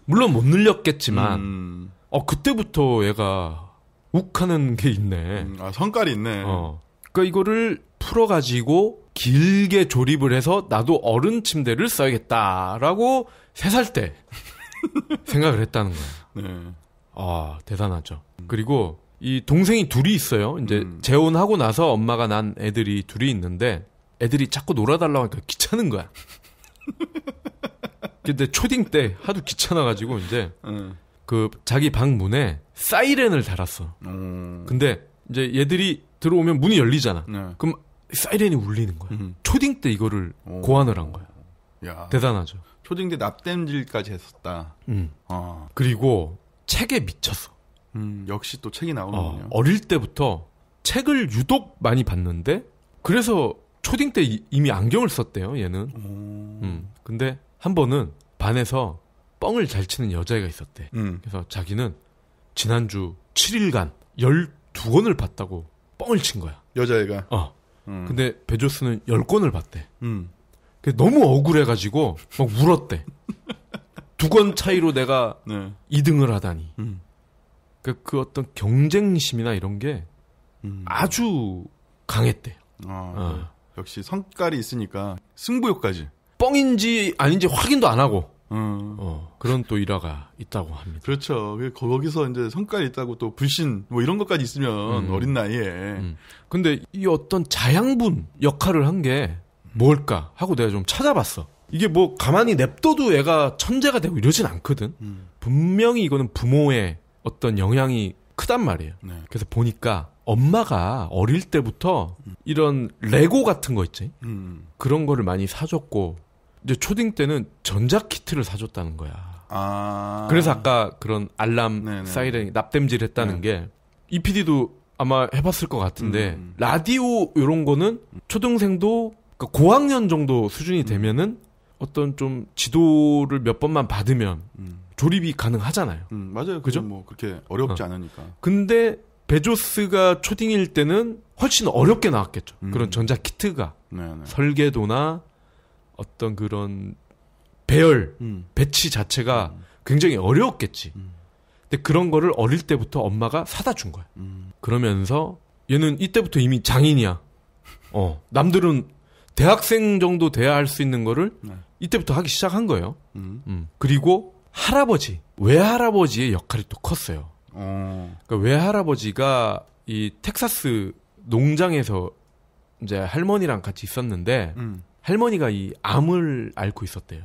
물론 못 늘렸겠지만 그때부터 얘가 욱하는 게 있네. 성깔이 있네. 그러니까 이거를 풀어가지고 길게 조립을 해서 나도 어른 침대를 써야겠다라고 3살 때 생각을 했다는 거야. 네. 대단하죠. 그리고 이 동생이 둘이 있어요. 이제 재혼하고 나서 엄마가 난 애들이 둘이 있는데 애들이 자꾸 놀아달라고 하니까 귀찮은 거야. 근데 초딩 때 하도 귀찮아가지고 이제 그 자기 방 문에 사이렌을 달았어. 근데 이제 얘들이 들어오면 문이 열리잖아. 네. 그럼 사이렌이 울리는 거야. 초딩 때 이거를 고안을 한 거야. 야. 대단하죠. 초딩 때 납땜질까지 했었다. 그리고 책에 미쳤어. 역시 또 책이 나오는군요. 어릴 때부터 책을 유독 많이 봤는데 그래서 초딩 때 이미 안경을 썼대요. 얘는. 근데 한 번은 반에서 뻥을 잘 치는 여자애가 있었대. 그래서 자기는 지난주 7일간 12권을 봤다고 뻥을 친 거야. 여자애가? 근데 베조스는 10권을 봤대. 너무 억울해가지고 막 울었대. 2권 차이로 내가 네. 2등을 하다니. 그 어떤 경쟁심이나 이런 게 아주 강했대. 역시 성깔이 있으니까 승부욕까지. 뻥인지 아닌지 확인도 안 하고. 그런 또 일화가 있다고 합니다. 그렇죠. 거기서 이제 성깔이 있다고 또 불신 뭐 이런 것까지 있으면 어린 나이에. 근데 이 어떤 자양분 역할을 한 게 뭘까 하고 내가 좀 찾아봤어. 이게 뭐 가만히 냅둬도 애가 천재가 되고 이러진 않거든. 분명히 이거는 부모의 어떤 영향이 크단 말이에요. 네. 그래서 보니까 엄마가 어릴 때부터 이런 레고 같은 거 있지. 그런 거를 많이 사줬고 이제 초딩 때는 전자키트를 사줬다는 거야. 그래서 아까 그런 알람, 네네. 사이렌, 납땜질 했다는 게 이 PD도 아마 해봤을 것 같은데 라디오 이런 거는 초등생도 그러니까 고학년 정도 수준이 되면은 어떤 좀 지도를 몇 번만 받으면 조립이 가능하잖아요. 맞아요. 그죠? 뭐 그렇게 어렵지 않으니까. 근데 베조스가 초딩일 때는 훨씬 어렵게 나왔겠죠. 그런 전자키트가. 네네. 설계도나 어떤 그런 배열, 배치 자체가 굉장히 어려웠겠지. 근데 그런 거를 어릴 때부터 엄마가 사다 준 거야. 그러면서 얘는 이때부터 이미 장인이야. 남들은 대학생 정도 돼야 할 수 있는 거를 이때부터 하기 시작한 거예요. 그리고 할아버지, 외할아버지의 역할이 또 컸어요. 그러니까 외할아버지가 이 텍사스 농장에서 이제 할머니랑 같이 있었는데 할머니가 이 암을 앓고 있었대요.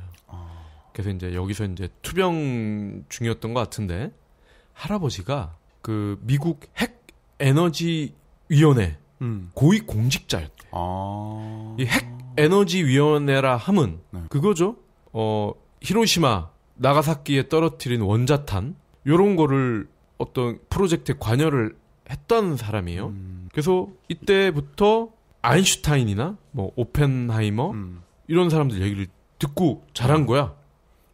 그래서 이제 여기서 이제 투병 중이었던 것 같은데 할아버지가 그 미국 핵 에너지 위원회 고위 공직자였대. 이 핵 에너지 위원회라 함은 그거죠. 히로시마, 나가사키에 떨어뜨린 원자탄 요런 거를 어떤 프로젝트에 관여를 했던 사람이에요. 그래서 이때부터 아인슈타인이나 뭐 오펜하이머 이런 사람들 얘기를 듣고 자란 거야.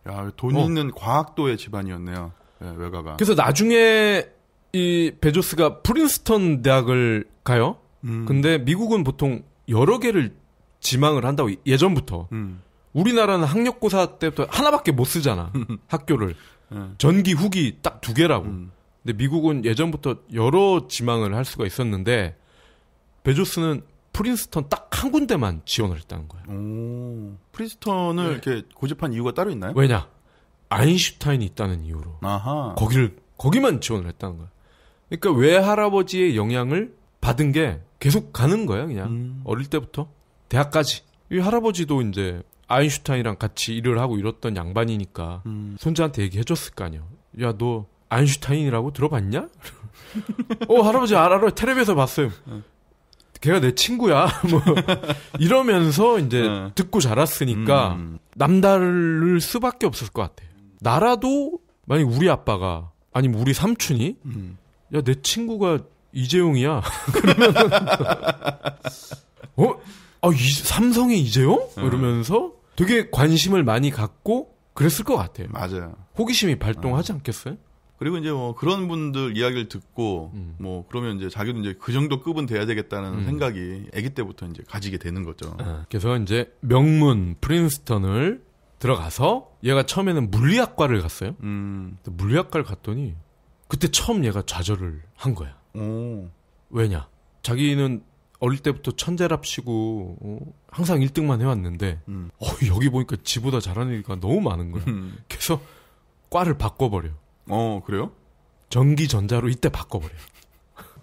야, 돈 있는 과학도의 집안이었네요. 네, 외가가. 그래서 나중에 이 베조스가 프린스턴 대학을 가요. 근데 미국은 보통 여러 개를 지망을 한다고 예전부터. 우리나라는 학력고사 때부터 하나밖에 못 쓰잖아. 학교를. 전기 후기 딱 2개라고. 근데 미국은 예전부터 여러 지망을 할 수가 있었는데 베조스는 프린스턴 딱 한 군데만 지원을 했다는 거예요. 오, 프린스턴을 이렇게 고집한 이유가 따로 있나요? 왜냐? 아인슈타인이 있다는 이유로. 아하. 거기만 지원을 했다는 거예요. 그러니까 외할아버지의 영향을 받은 게 계속 가는 거예요, 그냥. 어릴 때부터. 대학까지. 이 할아버지도 이제 아인슈타인이랑 같이 일을 하고 이랬던 양반이니까 손자한테 얘기해줬을 거 아니에요. 야, 너 아인슈타인이라고 들어봤냐? 할아버지 알아. 텔레비에서 봤어요. 걔가 내 친구야. 뭐 이러면서 이제 듣고 자랐으니까 남다를 수밖에 없을 것 같아요. 나라도 만약 우리 아빠가 아니면 우리 삼촌이 야, 내 친구가 이재용이야. 그러면 삼성의 이재용? 이러면서 되게 관심을 많이 갖고 그랬을 것 같아요. 맞아요. 호기심이 발동하지 않겠어요? 그리고 이제 뭐 그런 분들 이야기를 듣고 뭐 그러면 이제 자기도 이제 그 정도 급은 돼야 되겠다는 생각이 아기 때부터 이제 가지게 되는 거죠. 그래서 이제 명문 프린스턴을 들어가서 얘가 처음에는 물리학과를 갔어요. 물리학과를 갔더니 그때 처음 얘가 좌절을 한 거야. 오. 왜냐? 자기는 어릴 때부터 천재랍시고 항상 1등만 해왔는데 여기 보니까 지보다 잘하는 애가 너무 많은 거야. 그래서 과를 바꿔버려. 그래요? 전기전자로 이때 바꿔버려.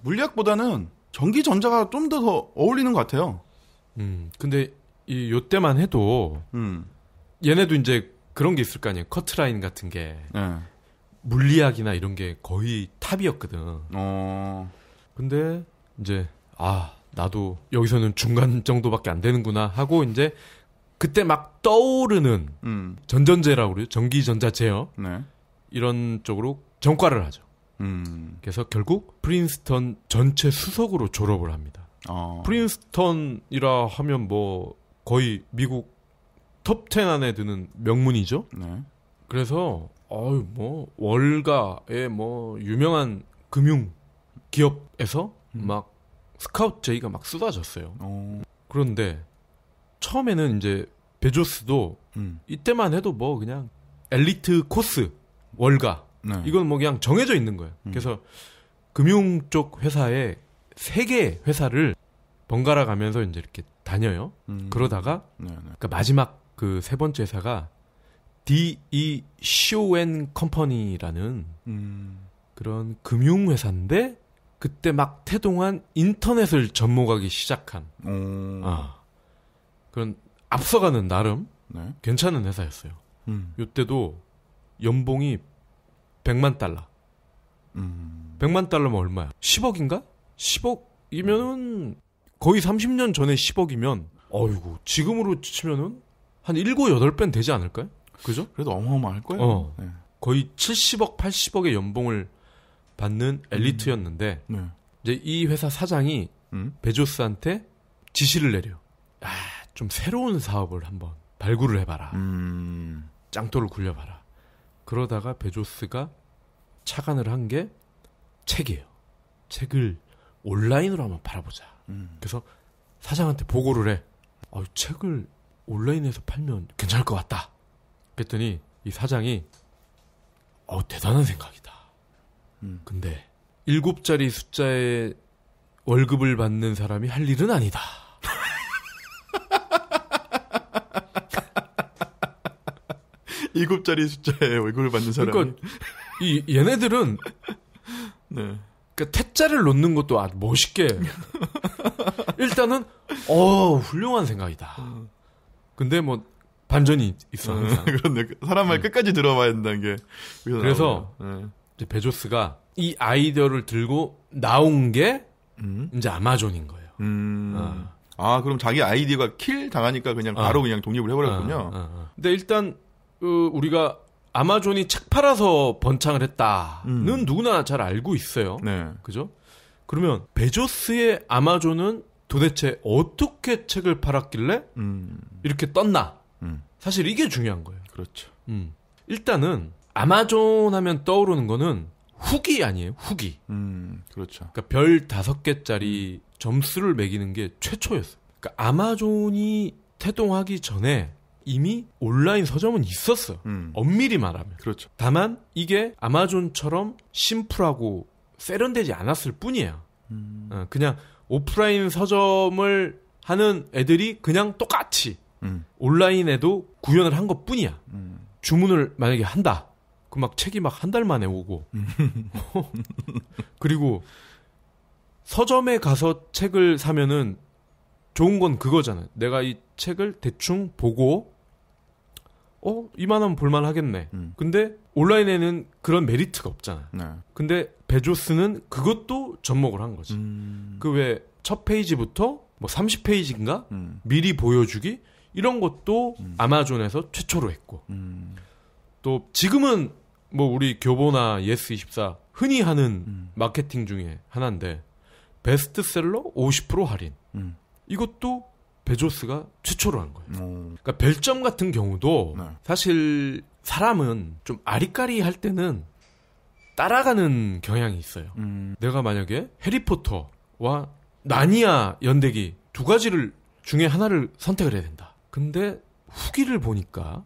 물리학보다는 전기전자가 좀 더 어울리는 것 같아요. 근데 요때만 해도 얘네도 이제 그런 게 있을 거 아니에요. 커트라인 같은 게 네. 물리학이나 이런 게 거의 탑이었거든. 근데 이제 나도 여기서는 중간 정도밖에 안 되는구나 하고 이제 그때 막 떠오르는 전전제라고 그래요. 전기전자 제어. 네. 이런 쪽으로 전과를 하죠. 그래서 결국 프린스턴 전체 수석으로 졸업을 합니다. 프린스턴이라 하면 뭐 거의 미국 톱10 안에 드는 명문이죠. 네. 그래서 뭐 월가의 뭐 유명한 금융 기업에서 막 스카우트 제의가 막 쏟아졌어요. 그런데 처음에는 이제 베조스도 이때만 해도 뭐 그냥 엘리트 코스 월가 네. 이건 뭐 그냥 정해져 있는 거예요. 그래서 금융 쪽 회사에 3개 회사를 번갈아 가면서 이제 이렇게 다녀요. 그러다가 그러니까 마지막 그 3번째 회사가 D.E. Shoen Company라는 그런 금융 회사인데 그때 막 태동한 인터넷을 접목하기 시작한 그런 앞서가는 나름 네. 괜찮은 회사였어요. 이때도 연봉이 $1,000,000. $1,000,000면 얼마야? 10억인가? 10억이면은 거의 30년 전에 10억이면 어이구 지금으로 치면은 한 7, 8배는 되지 않을까요? 그죠? 그래도 어마어마할 거예요. 네. 거의 70억, 80억의 연봉을 받는 엘리트였는데 이제 이 회사 사장이 베조스한테 지시를 내려. 좀 새로운 사업을 한번 발굴을 해봐라. 짱돌을 굴려봐라. 그러다가 베조스가 착안을 한 게 책이에요. 책을 온라인으로 한번 팔아보자. 그래서 사장한테 보고를 해. 책을 온라인에서 팔면 괜찮을 것 같다. 그랬더니 이 사장이 대단한 생각이다. 근데 7자리 숫자의 월급을 받는 사람이 할 일은 아니다. 일곱 자리 숫자의 월급을 받는 사람이. 그러니까 얘네들은 네. 그러니까 태자를 놓는 것도 아주 멋있게. 일단은 훌륭한 생각이다. 근데 뭐 반전이 있어 항상. 그런데 사람 말 끝까지 들어봐야 된다는 게. 그래서 이제 베조스가 이 아이디어를 들고 나온 게 이제 아마존인 거예요. 그럼 자기 아이디어가 킬 당하니까 그냥 바로 그냥 독립을 해버렸군요. 근데 일단 우리가 아마존이 책 팔아서 번창을 했다는 누구나 잘 알고 있어요. 네. 그죠? 그러면 베조스의 아마존은 도대체 어떻게 책을 팔았길래 이렇게 떴나? 사실 이게 중요한 거예요. 그렇죠. 일단은 아마존 하면 떠오르는 거는 후기 아니에요? 후기. 그렇죠. 그러니까 별 5개짜리 점수를 매기는 게 최초였어요. 그러니까 아마존이 태동하기 전에 이미 온라인 서점은 있었어요. 엄밀히 말하면. 그렇죠. 다만 이게 아마존처럼 심플하고 세련되지 않았을 뿐이에요. 그냥 오프라인 서점을 하는 애들이 그냥 똑같이 온라인에도 구현을 한 것 뿐이야. 주문을 만약에 한다. 그 막 책이 막 한 달 만에 오고. 그리고 서점에 가서 책을 사면은 좋은 건 그거잖아요. 내가 이 책을 대충 보고 이만하면 볼만 하겠네. 근데 온라인에는 그런 메리트가 없잖아요. 네. 근데 베조스는 그것도 접목을 한 거지. 그 왜 첫 페이지부터 뭐 30페이지인가 미리 보여주기 이런 것도 아마존에서 최초로 했고 또 지금은 뭐 우리 교보나 예스24 흔히 하는 마케팅 중에 하나인데 베스트셀러 50% 할인 이것도 베조스가 최초로 한 거예요. 그러니까 별점 같은 경우도 네. 사실 사람은 좀 아리까리 할 때는 따라가는 경향이 있어요. 내가 만약에 해리포터와 나니아 연대기 두 가지를 중에 하나를 선택을 해야 된다. 근데 후기를 보니까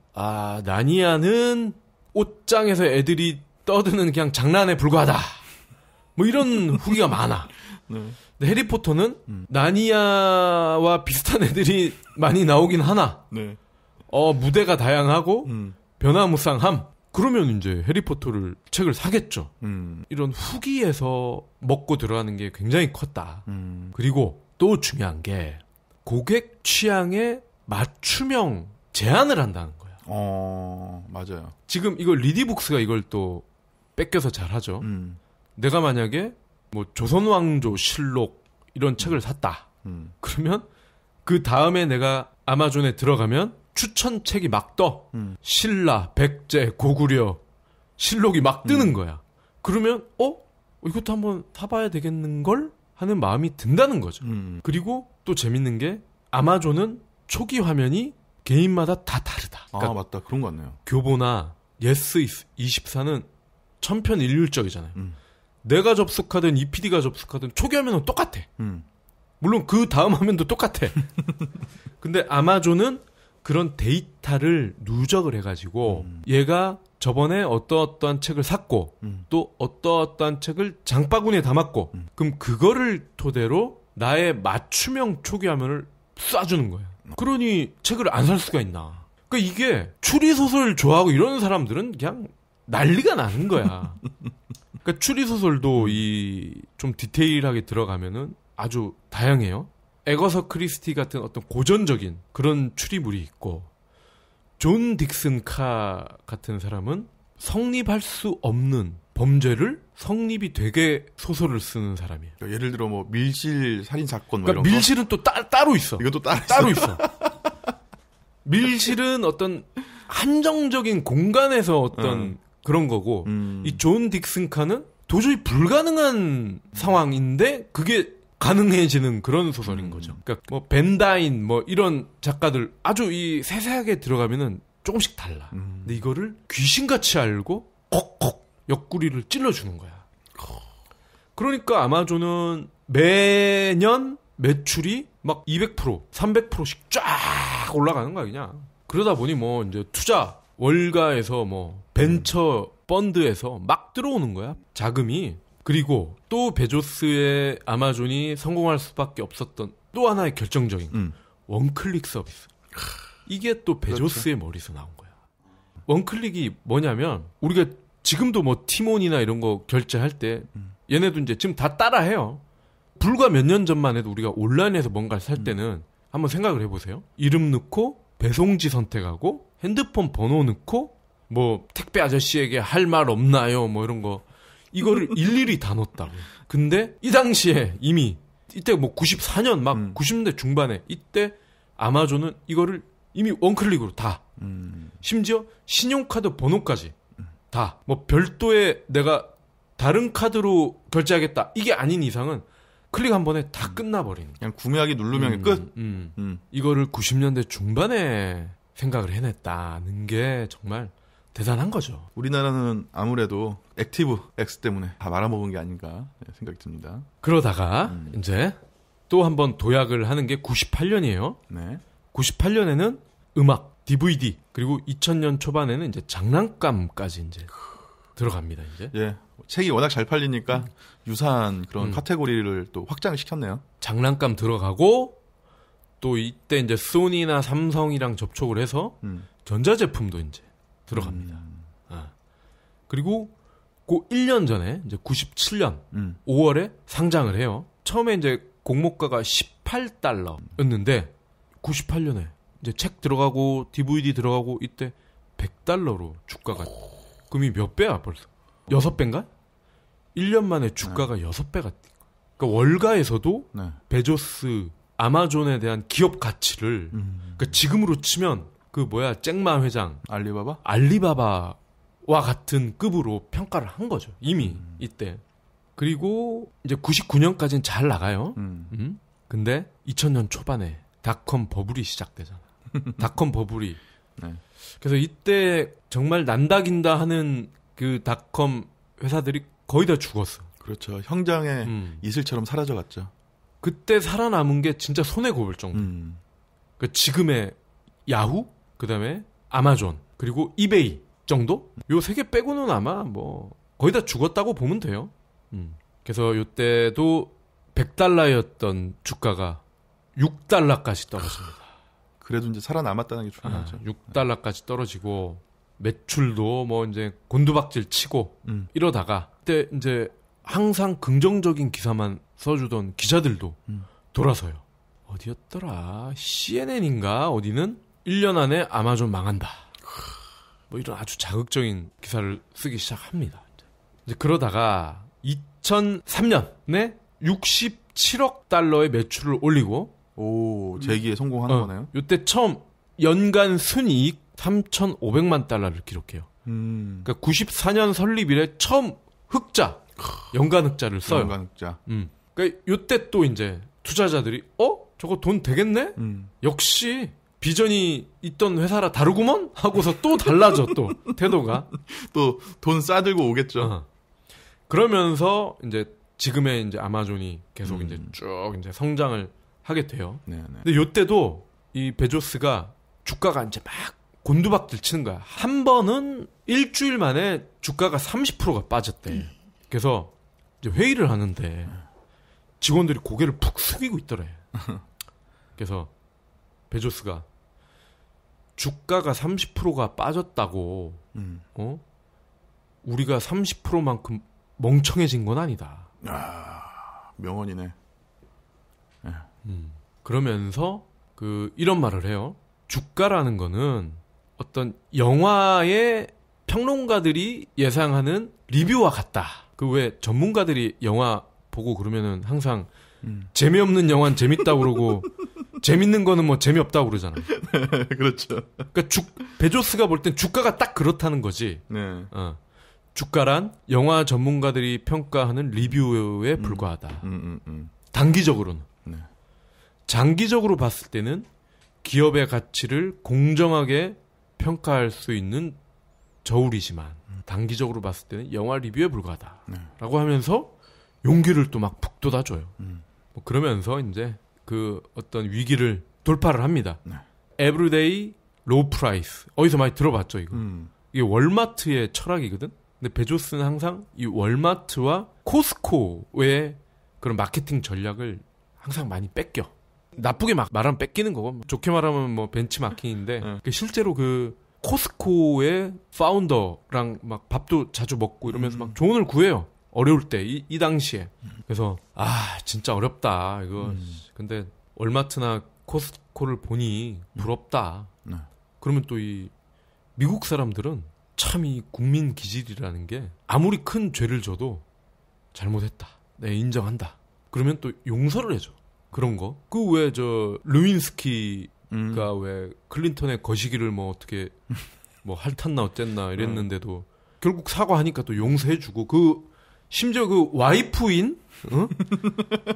나니아는 옷장에서 애들이 떠드는 그냥 장난에 불과하다. 뭐 이런 후기가 많아. 네. 근데 해리포터는 나니아와 비슷한 애들이 많이 나오긴 하나. 네. 무대가 다양하고 변화무쌍함. 그러면 이제 해리포터를 책을 사겠죠. 이런 후기에서 먹고 들어가는 게 굉장히 컸다. 그리고 또 중요한 게 고객 취향에 맞춤형 제안을 한다는 거예요. 맞아요. 지금 이걸 리디북스가 이걸 또 뺏겨서 잘하죠. 내가 만약에 뭐 조선왕조 실록 이런 책을 샀다. 그러면 그 다음에 내가 아마존에 들어가면 추천 책이 막 떠. 신라, 백제, 고구려, 실록이 막 뜨는 거야. 그러면 이것도 한번 사봐야 되겠는걸? 하는 마음이 든다는 거죠. 그리고 또 재밌는 게 아마존은 초기 화면이 개인마다 다 다르다. 그러니까 맞다. 그런 거 같네요. 교보나 예스24는 천편일률적이잖아요. 내가 접속하든 EPD가 접속하든 초기 화면은 똑같아. 물론 그 다음 화면도 똑같아. 근데 아마존은 그런 데이터를 누적을 해가지고 얘가 저번에 어떠한 책을 샀고 또 어떠한 책을 장바구니에 담았고 그럼 그거를 토대로 나의 맞춤형 초기 화면을 쏴주는 거예요. 그러니 책을 안 살 수가 있나. 그러니까 이게 추리소설 좋아하고 이런 사람들은 그냥 난리가 나는 거야. 그러니까 추리소설도 좀 디테일하게 들어가면은 아주 다양해요. 에거서 크리스티 같은 어떤 고전적인 그런 추리물이 있고, 존 딕슨 카 같은 사람은 성립할 수 없는 범죄를 성립이 되게 소설을 쓰는 사람이에요. 그러니까 예를 들어 뭐 밀실 살인 사건 뭐 그러니까 이런 밀실은 또 따로 있어. 이것도 따로 있어. 밀실은 어떤 한정적인 공간에서 어떤 그런 거고, 이 존 딕슨 카는 도저히 불가능한 상황인데 그게 가능해지는 그런 소설인 거죠. 그러니까 뭐 벤다인 뭐 이런 작가들 아주 이 세세하게 들어가면은 조금씩 달라. 근데 이거를 귀신같이 알고 콕콕 옆구리를 찔러주는 거야. 그러니까 아마존은 매년 매출이 막 200%, 300%씩 쫙 올라가는 거야 그냥. 그러다 보니 뭐 이제 투자 월가에서 뭐 벤처 펀드에서 막 들어오는 거야 자금이. 그리고 또 베조스의 아마존이 성공할 수밖에 없었던 또 하나의 결정적인 원클릭 서비스. 이게 또 베조스의 머리에서 나온 거야. 원클릭이 뭐냐면 우리가 지금도 뭐 티몬이나 이런 거 결제할 때 얘네도 이제 지금 다 따라해요. 불과 몇 년 전만 해도 우리가 온라인에서 뭔가를 살 때는 한번 생각을 해보세요. 이름 넣고 배송지 선택하고 핸드폰 번호 넣고 뭐 택배 아저씨에게 할 말 없나요? 뭐 이런 거 이거를 일일이 다 넣었다고. 근데 이 당시에 이미 이때 뭐 94년 막 90년대 중반에 이때 아마존은 이거를 이미 원클릭으로 다 심지어 신용카드 번호까지 다 뭐 별도의 내가 다른 카드로 결제하겠다 이게 아닌 이상은 클릭 한 번에 다 끝나버리는. 그냥 구매하기 누르면 끝. 이거를 90년대 중반에 생각을 해냈다는 게 정말 대단한 거죠. 우리나라는 아무래도 액티브 X 때문에 다 말아먹은 게 아닌가 생각이 듭니다. 그러다가 이제 또 한 번 도약을 하는 게 98년이에요. 네. 98년에는 음악, DVD 그리고 2000년 초반에는 이제 장난감까지 이제 들어갑니다. 이제. 예. 책이 워낙 잘 팔리니까 유사한 그런 카테고리를 또 확장을 시켰네요. 장난감 들어가고 또 이때 이제 소니나 삼성이랑 접촉을 해서 전자제품도 이제 들어갑니다. 그리고 그 1년 전에 이제 97년 5월에 상장을 해요. 처음에 이제 공모가가 $18였는데 98년에 이제 책 들어가고 DVD 들어가고 이때 $100로 주가가 금이 몇 배야 벌써? 6배인가? 1년 만에 주가가 6배가 그러니까 월가에서도 네. 베조스 아마존에 대한 기업 가치를 그러니까 지금으로 치면 그 뭐야 잭마 회장 알리바바와 같은 급으로 평가를 한 거죠. 이미 이때. 그리고 이제 99년까지는 잘 나가요. 근데 2000년 초반에 닷컴 버블이 시작되잖아. 닷컴 버블이. 네. 그래서 이때 정말 난다긴다 하는 그 닷컴 회사들이 거의 다 죽었어. 그렇죠. 형장의 이슬처럼 사라져갔죠. 그때 살아남은 게 진짜 손에 꼽을 정도. 그러니까 지금의 야후, 그다음에 아마존, 그리고 이베이 정도? 요 세 개 빼고는 아마 뭐 거의 다 죽었다고 보면 돼요. 그래서 요때도 $100였던 주가가 $6까지 떨어집니다. 그래도 이제 살아남았다는 게 중요하죠. $6까지 떨어지고 매출도 뭐 이제 곤두박질 치고 이러다가 그때 이제 항상 긍정적인 기사만 써주던 기자들도 돌아서요. 어디였더라? CNN인가? 어디는 1년 안에 아마존 망한다. 뭐 이런 아주 자극적인 기사를 쓰기 시작합니다. 이제 그러다가 2003년에 $67억 매출을 올리고 오, 재기에 성공하는 거네요. 이때 처음 연간 순이익 $3,500만 기록해요. 그러니까 94년 설립 이래 처음 흑자, 연간 흑자를 써요. 연간 흑자. 그러니까 이때 또 이제 투자자들이 저거 돈 되겠네? 역시 비전이 있던 회사라 다르구먼? 하고서 또 달라져 또 태도가. 또 돈 싸들고 오겠죠. 그러면서 이제 지금의 이제 아마존이 계속 이제 쭉 이제 성장을 하게 돼요. 네네. 근데 이때도 이 베조스가 주가가 이제 막 곤두박질 치는 거야. 한 번은 일주일 만에 주가가 30%가 빠졌대. 그래서 이제 회의를 하는데 직원들이 고개를 푹 숙이고 있더래. 그래서 베조스가 주가가 30%가 빠졌다고 우리가 30%만큼 멍청해진 건 아니다. 명언이네. 그러면서 이런 말을 해요. 주가라는 거는 어떤 영화의 평론가들이 예상하는 리뷰와 같다. 그 왜 전문가들이 영화 보고 그러면은 항상 재미없는 영화는 재밌다고 그러고 재밌는 거는 뭐 재미없다고 그러잖아. 그렇죠. 그러니까 베조스가 볼 땐 주가가 딱 그렇다는 거지. 네. 주가란 영화 전문가들이 평가하는 리뷰에 불과하다. 단기적으로는. 네. 장기적으로 봤을 때는 기업의 가치를 공정하게 평가할 수 있는 저울이지만 단기적으로 봤을 때는 영화 리뷰에 불과하다. 네. 라고 하면서 용기를 또 막 북돋아줘요. 뭐 그러면서 이제 그 어떤 위기를 돌파를 합니다. 네. Everyday Low Price. 어디서 많이 들어봤죠, 이거. 이게 월마트의 철학이거든? 근데 베조스는 항상 이 월마트와 코스코의 그런 마케팅 전략을 항상 많이 뺏겨. 나쁘게 막 말하면 뺏기는 거고, 좋게 말하면 뭐 벤치마킹인데, 실제로 그 코스코의 파운더랑 막 밥도 자주 먹고 이러면서 막 조언을 구해요. 어려울 때, 이 당시에. 그래서, 진짜 어렵다. 이거. 근데, 월마트나 코스트코를 보니 부럽다. 네. 그러면 또 이, 미국 사람들은 참 이 국민 기질이라는 게 아무리 큰 죄를 져도 잘못했다. 네, 인정한다. 그러면 또 용서를 해줘. 그런 거. 그 왜 루인스키가 왜 클린턴의 거시기를 뭐 어떻게 뭐 핥았나 어쨌나 이랬는데도 결국 사과하니까 또 용서해주고 심지어 그 와이프인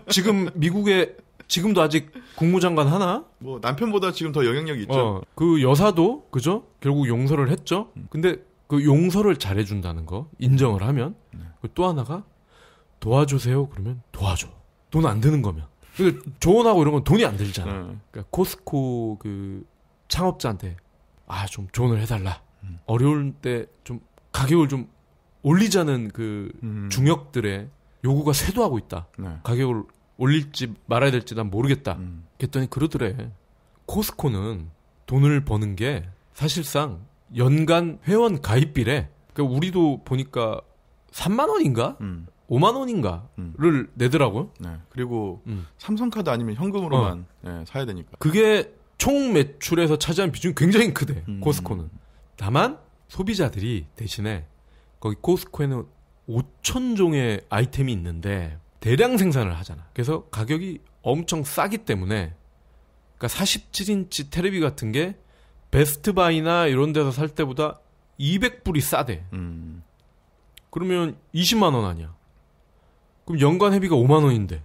지금 미국에 지금도 아직 국무장관 하나? 뭐 남편보다 지금 더 영향력이 있죠. 그 여사도 그죠? 결국 용서를 했죠. 근데 그 용서를 잘해준다는 거 인정을 하면 또 하나가 도와주세요. 그러면 도와줘. 돈 안 드는 거면. 근데 조언하고 이런 건 돈이 안 들잖아. 그러니까 코스코 그 창업자한테 좀 조언을 해달라. 어려울 때 좀 가격을 좀 올리자는 그 중역들의 요구가 쇄도하고 있다. 네. 가격을 올릴지 말아야 될지 난 모르겠다. 그랬더니 그러더래. 코스코는 돈을 버는 게 사실상 연간 회원 가입비래. 그러니까 우리도 보니까 3만 원인가? 5만 원인가를 내더라고요. 네. 그리고 삼성카드 아니면 현금으로만 사야 되니까. 그게 총 매출에서 차지하는 비중이 굉장히 크대. 코스코는. 다만 소비자들이 대신에 거기 코스코에는 5,000종의 아이템이 있는데 대량 생산을 하잖아. 그래서 가격이 엄청 싸기 때문에 그러니까 47인치 테레비 같은 게 베스트바이나 이런 데서 살 때보다 200불이 싸대. 그러면 20만 원 아니야. 그럼 연간 회비가 5만 원인데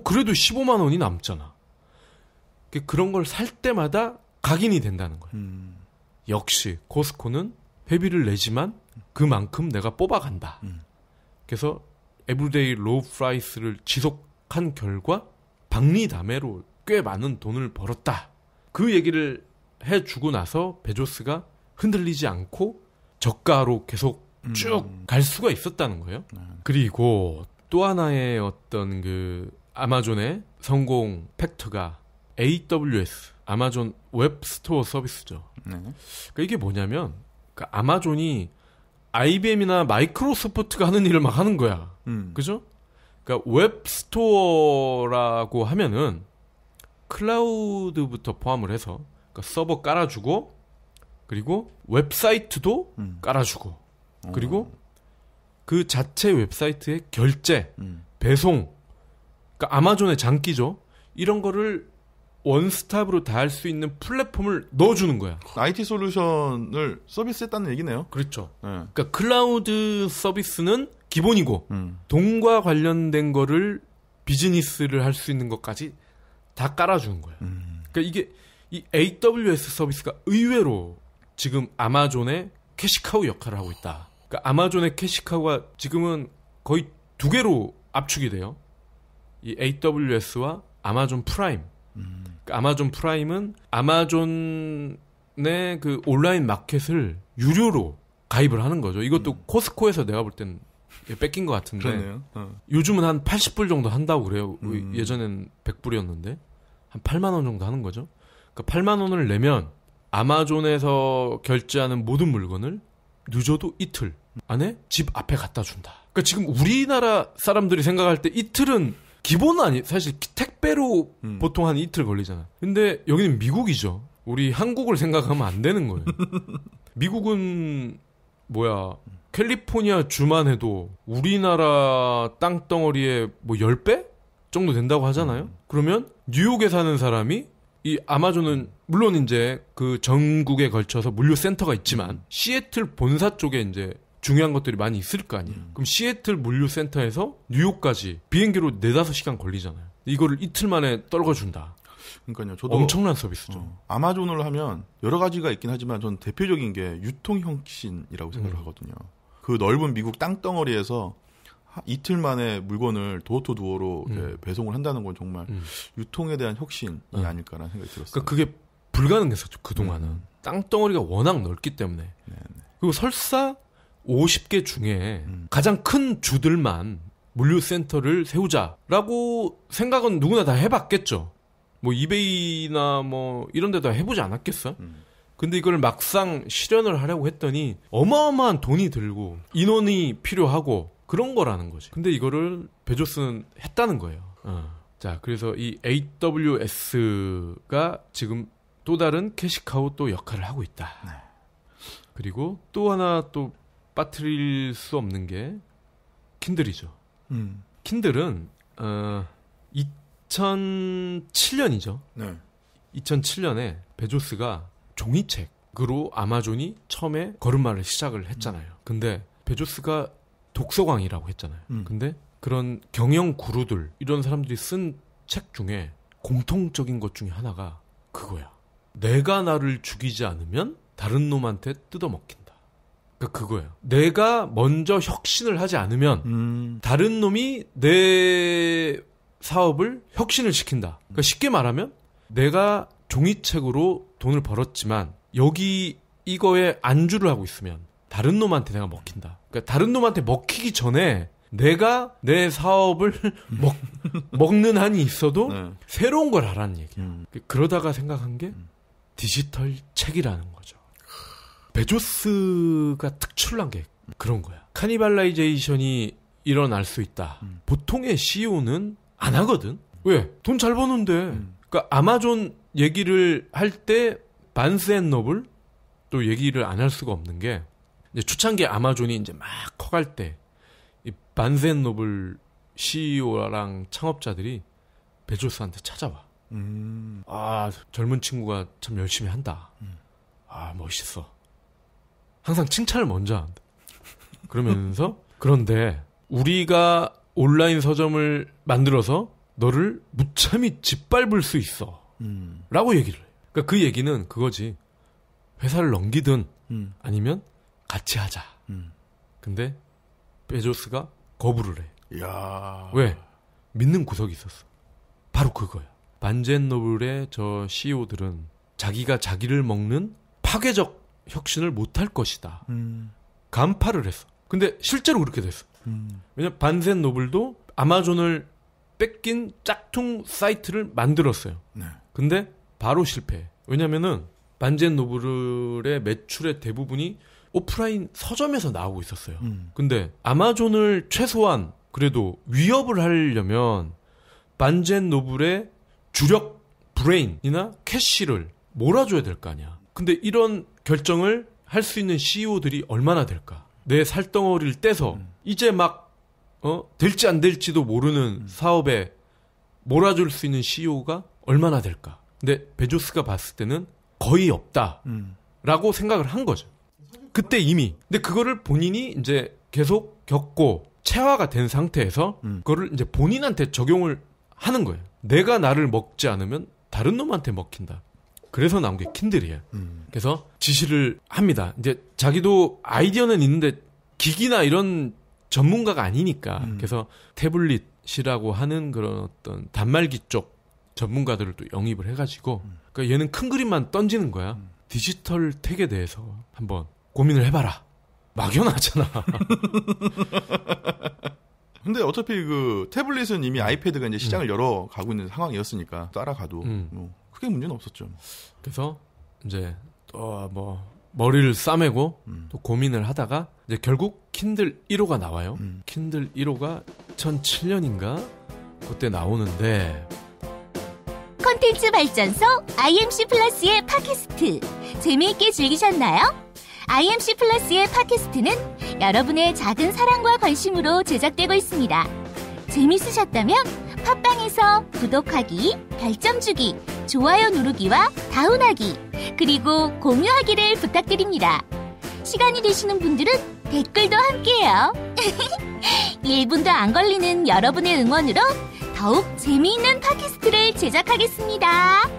그래도 15만 원이 남잖아. 그런 걸 살 때마다 각인이 된다는 거야. 역시 코스코는 회비를 내지만 그만큼 내가 뽑아간다. 그래서 에브리데이 로우 프라이스를 지속한 결과 박리담회로 꽤 많은 돈을 벌었다. 그 얘기를 해주고 나서 베조스가 흔들리지 않고 저가로 계속 쭉 갈 수가 있었다는 거예요. 그리고 또 하나의 어떤 그 아마존의 성공 팩터가 AWS, 아마존 웹스토어 서비스죠. 그러니까 이게 뭐냐면 그러니까 아마존이 IBM이나 마이크로소프트가 하는 일을 막 하는 거야. 그죠? 그러니까 웹스토어라고 하면은 클라우드부터 포함을 해서 그러니까 서버 깔아주고 그리고 웹사이트도 깔아주고 그리고 그 자체 웹사이트의 결제, 배송, 그러니까 아마존의 장기죠. 이런 거를 원스톱으로 다 할 수 있는 플랫폼을 넣어주는 거야. IT 솔루션을 서비스했다는 얘기네요. 그렇죠. 그러니까 클라우드 서비스는 기본이고 돈과 관련된 거를 비즈니스를 할 수 있는 것까지 다 깔아주는 거야. 그러니까 이게 이 AWS 서비스가 의외로 지금 아마존의 캐시카우 역할을 하고 있다. 그러니까 아마존의 캐시카우가 지금은 거의 두 개로 압축이 돼요. 이 AWS와 아마존 프라임. 그러니까 아마존 프라임은 아마존의 그 온라인 마켓을 유료로 가입을 하는 거죠. 이것도 코스코에서 내가 볼 땐 뺏긴 것 같은데. 그러네요. 요즘은 한 80불 정도 한다고 그래요. 예전엔 100불이었는데 한 8만 원 정도 하는 거죠. 그러니까 8만 원을 내면 아마존에서 결제하는 모든 물건을 늦어도 이틀 안에 집 앞에 갖다 준다. 그러니까 지금 우리나라 사람들이 생각할 때 이틀은 기본은 아니, 사실 택배로 보통 한 이틀 걸리잖아. 근데 여기는 미국이죠. 우리 한국을 생각하면 안 되는 거예요. 미국은 캘리포니아 주만 해도 우리나라 땅덩어리에 뭐 10배 정도 된다고 하잖아요. 그러면 뉴욕에 사는 사람이 이 아마존은 물론 이제 그 전국에 걸쳐서 물류 센터가 있지만 시애틀 본사 쪽에 이제 중요한 것들이 많이 있을 거 아니에요. 그럼 시애틀 물류 센터에서 뉴욕까지 비행기로 4-5시간 걸리잖아요. 이거를 이틀 만에 떨궈준다. 그러니까요. 저도 엄청난 서비스죠. 아마존을 하면 여러 가지가 있긴 하지만 전 대표적인 게 유통혁신이라고 생각을 하거든요. 그 넓은 미국 땅덩어리에서 이틀 만에 물건을 도어투도어로 배송을 한다는 건 정말 유통에 대한 혁신이 아닐까라는 생각이 들었어요. 그러니까 그게 불가능했었죠. 그동안은. 땅덩어리가 워낙 넓기 때문에. 그리고 설사 50개 중에 가장 큰 주들만 물류센터를 세우자라고 생각은 누구나 다 해봤겠죠. 뭐 이베이나 뭐 이런 데다 해보지 않았겠어? 근데 이걸 막상 실현을 하려고 했더니 어마어마한 돈이 들고 인원이 필요하고 그런 거라는 거지. 근데 이거를 베조스는 했다는 거예요. 자, 그래서 이 AWS가 지금 또 다른 캐시카우 또 역할을 하고 있다. 네. 그리고 또 하나 또 빠뜨릴 수 없는 게 킨들이죠. 킨들은 2007년이죠. 네. 2007년에 베조스가 종이책으로 아마존이 처음에 걸음마를 시작을 했잖아요. 근데 베조스가 독서광이라고 했잖아요. 근데 그런 경영 구루들 이런 사람들이 쓴 책 중에 공통적인 것 중에 하나가 그거야. 내가 나를 죽이지 않으면 다른 놈한테 뜯어먹힌다. 그러니까 그거예요. 내가 먼저 혁신을 하지 않으면 다른 놈이 내 사업을 혁신을 시킨다. 그러니까 쉽게 말하면 내가 종이책으로 돈을 벌었지만 여기 이거에 안주를 하고 있으면 다른 놈한테 내가 먹힌다. 그러니까 다른 놈한테 먹히기 전에 내가 내 사업을 먹는 한이 있어도 네. 새로운 걸 하라는 얘기야. 그러다가 생각한 게 디지털 책이라는 거죠. 베조스가 특출난 게 그런 거야. 카니발라이제이션이 일어날 수 있다. 보통의 CEO는 안 하거든. 왜? 돈 잘 버는데. 그러니까 아마존 얘기를 할 때 반스 앤 노블 또 얘기를 안 할 수가 없는 게 이제 초창기 아마존이 이제 막 커갈 때 이 반스 앤 노블 CEO랑 창업자들이 베조스한테 찾아와. 아, 젊은 친구가 참 열심히 한다. 아, 멋있어. 항상 칭찬을 먼저 한다. 그러면서 그런데 우리가 온라인 서점을 만들어서 너를 무참히 짓밟을 수 있어. 라고 얘기를 해. 그러니까 그 얘기는 그거지. 회사를 넘기든 아니면 같이 하자. 근데 베조스가 거부를 해. 이야. 왜? 믿는 구석이 있었어. 바로 그거야. 반젠노블의 저 CEO들은 자기가 자기를 먹는 파괴적 혁신을 못할 것이다. 간파를 했어. 근데 실제로 그렇게 됐어. 왜냐면 반젠노블도 아마존을 뺏긴 짝퉁 사이트를 만들었어요. 네. 근데 바로 실패해. 왜냐면은 반젠노블의 매출의 대부분이 오프라인 서점에서 나오고 있었어요. 근데 아마존을 최소한 그래도 위협을 하려면 반젠노블의 주력 브레인이나 캐시를 몰아줘야 될 거 아니야. 근데 이런 결정을 할 수 있는 CEO들이 얼마나 될까? 내 살덩어리를 떼서 이제 막 될지 안 될지도 모르는 사업에 몰아줄 수 있는 CEO가 얼마나 될까? 근데 베조스가 봤을 때는 거의 없다라고 생각을 한 거죠. 그때 이미. 근데 그거를 본인이 이제 계속 겪고 체화가 된 상태에서 그거를 이제 본인한테 적용을 하는 거예요. 내가 나를 먹지 않으면 다른 놈한테 먹힌다. 그래서 나온 게 킨들이에요. 그래서 지시를 합니다. 이제 자기도 아이디어는 있는데 기기나 이런 전문가가 아니니까. 그래서 태블릿이라고 하는 그런 어떤 단말기 쪽 전문가들을 또 영입을 해가지고. 그러니까 얘는 큰 그림만 던지는 거야. 디지털 택에 대해서 한번 고민을 해봐라. 막연하잖아. 근데 어차피 그 태블릿은 이미 아이패드가 이제 시장을 열어가고 있는 상황이었으니까 따라가도 크게 문제는 없었죠. 그래서 이제 또 뭐 머리를 싸매고 또 고민을 하다가 이제 결국 킨들 1호가 나와요. 킨들 1호가 2007년인가 그때 나오는데 콘텐츠 발전소 IMC 플러스의 팟캐스트 재미있게 즐기셨나요? IMC 플러스의 팟캐스트는 여러분의 작은 사랑과 관심으로 제작되고 있습니다. 재밌으셨다면 팟빵에서 구독하기, 별점 주기, 좋아요 누르기와 다운하기, 그리고 공유하기를 부탁드립니다. 시간이 되시는 분들은 댓글도 함께해요. 1분도 안 걸리는 여러분의 응원으로 더욱 재미있는 팟캐스트를 제작하겠습니다.